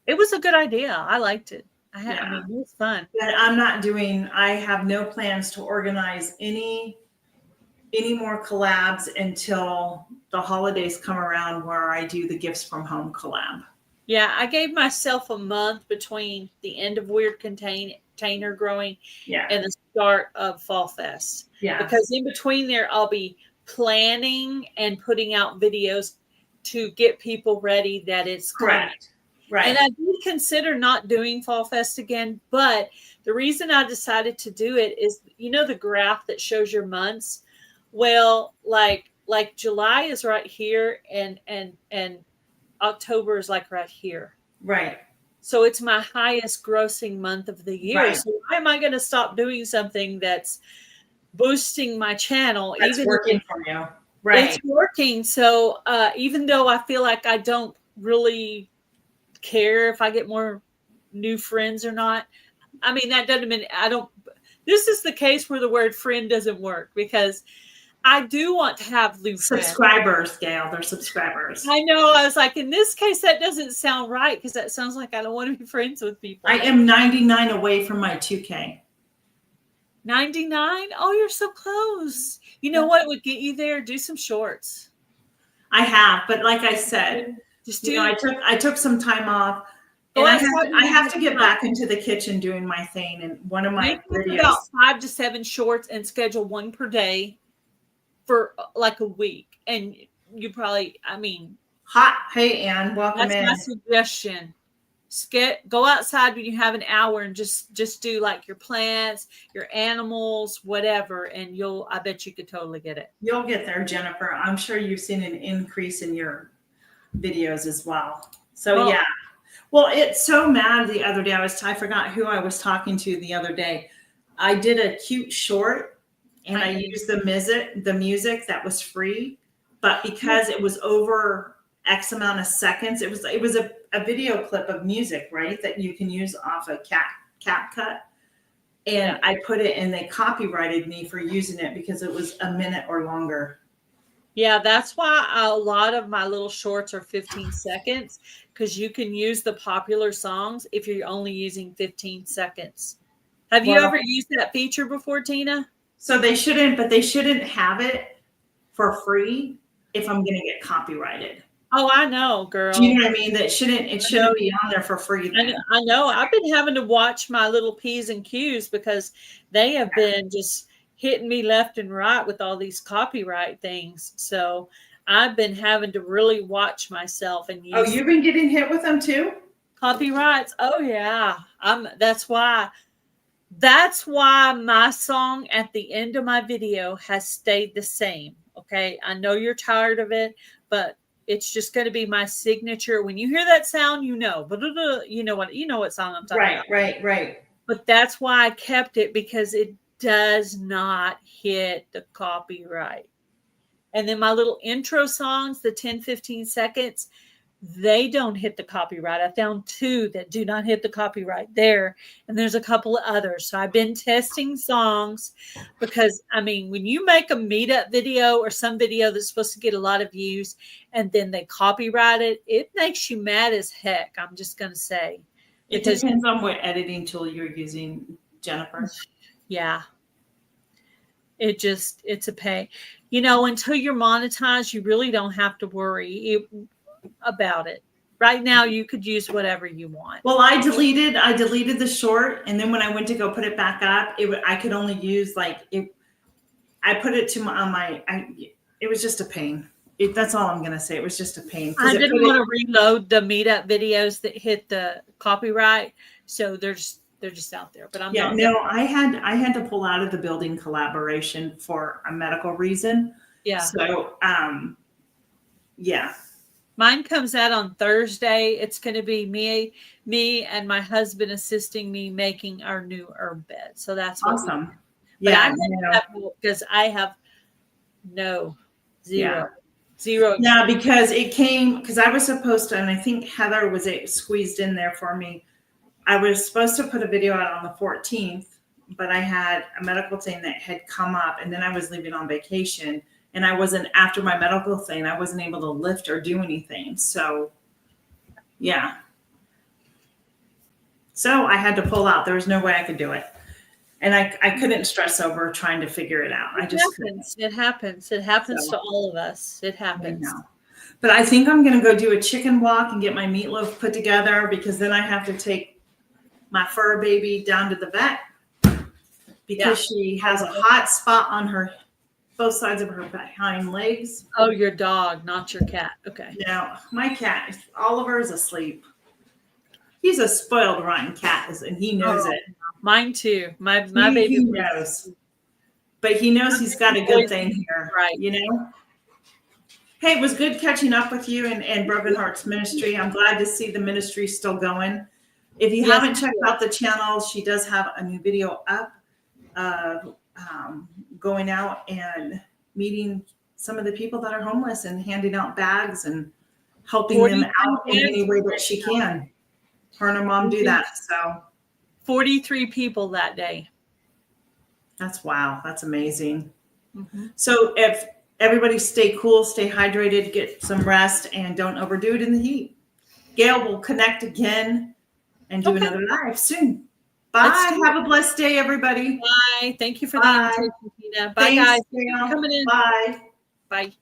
[SPEAKER 1] It was a good idea. I liked it. I mean, it was fun.
[SPEAKER 2] But I have no plans to organize any more collabs until the holidays come around, where I do the gifts from home collab.
[SPEAKER 1] Yeah, I gave myself a month between the end of Weird Container growing and the start of Fall Fest.
[SPEAKER 2] Yeah.
[SPEAKER 1] Because in between there, I'll be planning and putting out videos to get people ready that it's
[SPEAKER 2] correct. Right.
[SPEAKER 1] And I did consider not doing Fall Fest again, but the reason I decided to do it is, you know, the graph that shows your months. Well, like July is right here and October is like right here.
[SPEAKER 2] Right.
[SPEAKER 1] So it's my highest grossing month of the year. Right. So why am I going to stop doing something that's boosting my channel?
[SPEAKER 2] That's working for you. Right.
[SPEAKER 1] It's working. So even though I feel like I don't really care if I get more new friends or not, I mean, that doesn't mean this is the case where the word friend doesn't work, because I do want to have new
[SPEAKER 2] subscribers, Gail. They're subscribers.
[SPEAKER 1] I know. I was like, in this case, that doesn't sound right, because that sounds like I don't want to be friends with people.
[SPEAKER 2] I am 99 away from my 2K.
[SPEAKER 1] 99? Oh, you're so close. You know what would get you there? Do some shorts.
[SPEAKER 2] I have, but like I said, I took some time off. And I have to get back into the kitchen doing my thing. And one of my videos,
[SPEAKER 1] about 5 to 7 shorts and schedule one per day for like a week. And you probably, I mean,
[SPEAKER 2] hey, Ann, welcome in.
[SPEAKER 1] That's my suggestion. Go outside when you have an hour and just do like your plants, your animals, whatever. And I bet you could totally get it.
[SPEAKER 2] You'll get there, Jennifer. I'm sure you've seen an increase in your videos as well. So yeah. Well, it's so mad the other day. I forgot who I was talking to the other day. I did a cute short and I used the music that was free, but because it was over X amount of seconds, it was a video clip of music, right? That you can use off of CapCut. And I put it, and they copyrighted me for using it because it was a minute or longer.
[SPEAKER 1] Yeah, that's why a lot of my little shorts are 15 seconds, because you can use the popular songs if you're only using 15 seconds. Have you ever used that feature before, Tina?
[SPEAKER 2] So they shouldn't have it for free if I'm going to get copyrighted.
[SPEAKER 1] Oh, I know, girl.
[SPEAKER 2] Do you know what I mean? It shouldn't be on there for free.
[SPEAKER 1] I know. I've been having to watch my little P's and Q's because they have been just hitting me left and right with all these copyright things. So I've been having to really watch myself and use.
[SPEAKER 2] Oh, you've been getting hit with them too?
[SPEAKER 1] Copyrights. Oh yeah. That's why That's why my song at the end of my video has stayed the same. Okay. I know you're tired of it, but it's just going to be my signature. When you hear that sound, you know what song I'm talking about.
[SPEAKER 2] Right.
[SPEAKER 1] But that's why I kept it, because it does not hit the copyright. And then my little intro songs, the 10, 15 seconds, they don't hit the copyright. I found 2 that do not hit the copyright there. And there's a couple of others. So I've been testing songs, because, I mean, when you make a meetup video or some video that's supposed to get a lot of views and then they copyright it, it makes you mad as heck. I'm just going to say.
[SPEAKER 2] It depends on what editing tool you're using, Jennifer.
[SPEAKER 1] Yeah. It's a pain. Until you're monetized, you really don't have to worry about it. Right now, you could use whatever you want.
[SPEAKER 2] Well, I deleted the short, and then when I went to go put it back up, I could only use it. I put it to it was just a pain. That's all I'm gonna say. It was just a pain.
[SPEAKER 1] I didn't want to reload the meetup videos that hit the copyright, so they're just out there. But
[SPEAKER 2] I had to pull out of the building collaboration for a medical reason.
[SPEAKER 1] Yeah.
[SPEAKER 2] So yeah.
[SPEAKER 1] Mine comes out on Thursday. It's going to be me and my husband assisting me making our new herb bed. So that's
[SPEAKER 2] awesome.
[SPEAKER 1] Yeah, because I have zero.
[SPEAKER 2] Yeah, because I was supposed to, and I think Heather was squeezed in there for me. I was supposed to put a video out on the 14th, but I had a medical thing that had come up, and then I was leaving on vacation. And I wasn't, after my medical thing, I wasn't able to lift or do anything. So, yeah. So I had to pull out. There was no way I could do it. And I couldn't stress over trying to figure it out.
[SPEAKER 1] It happens. It happens to all of us. It happens.
[SPEAKER 2] I know. But I think I'm going to go do a chicken walk and get my meatloaf put together, because then I have to take my fur baby down to the vet, because she has a hot spot on both sides of her hind legs.
[SPEAKER 1] Oh, your dog, not your cat. Okay.
[SPEAKER 2] No, my cat, Oliver, is asleep. He's a spoiled, rotten cat, and he knows it.
[SPEAKER 1] Mine too. My baby
[SPEAKER 2] he knows. But he knows he's got a good thing here.
[SPEAKER 1] Right.
[SPEAKER 2] Hey, it was good catching up with you and Broken Hearts Ministry. I'm glad to see the ministry still going. If you haven't checked out the channel, she does have a new video up going out and meeting some of the people that are homeless and handing out bags and helping them out in any way that she can. Her and her mom do that. So
[SPEAKER 1] 43 people that day.
[SPEAKER 2] Wow. That's amazing.
[SPEAKER 1] Mm-hmm.
[SPEAKER 2] So if everybody stay cool, stay hydrated, get some rest, and don't overdo it in the heat. Gail will connect again and do another live soon. Bye. Have a blessed day, everybody.
[SPEAKER 1] Bye. Thank you for the invitation, Tina. Bye, guys.
[SPEAKER 2] Thanks, coming in. Bye.
[SPEAKER 1] Bye.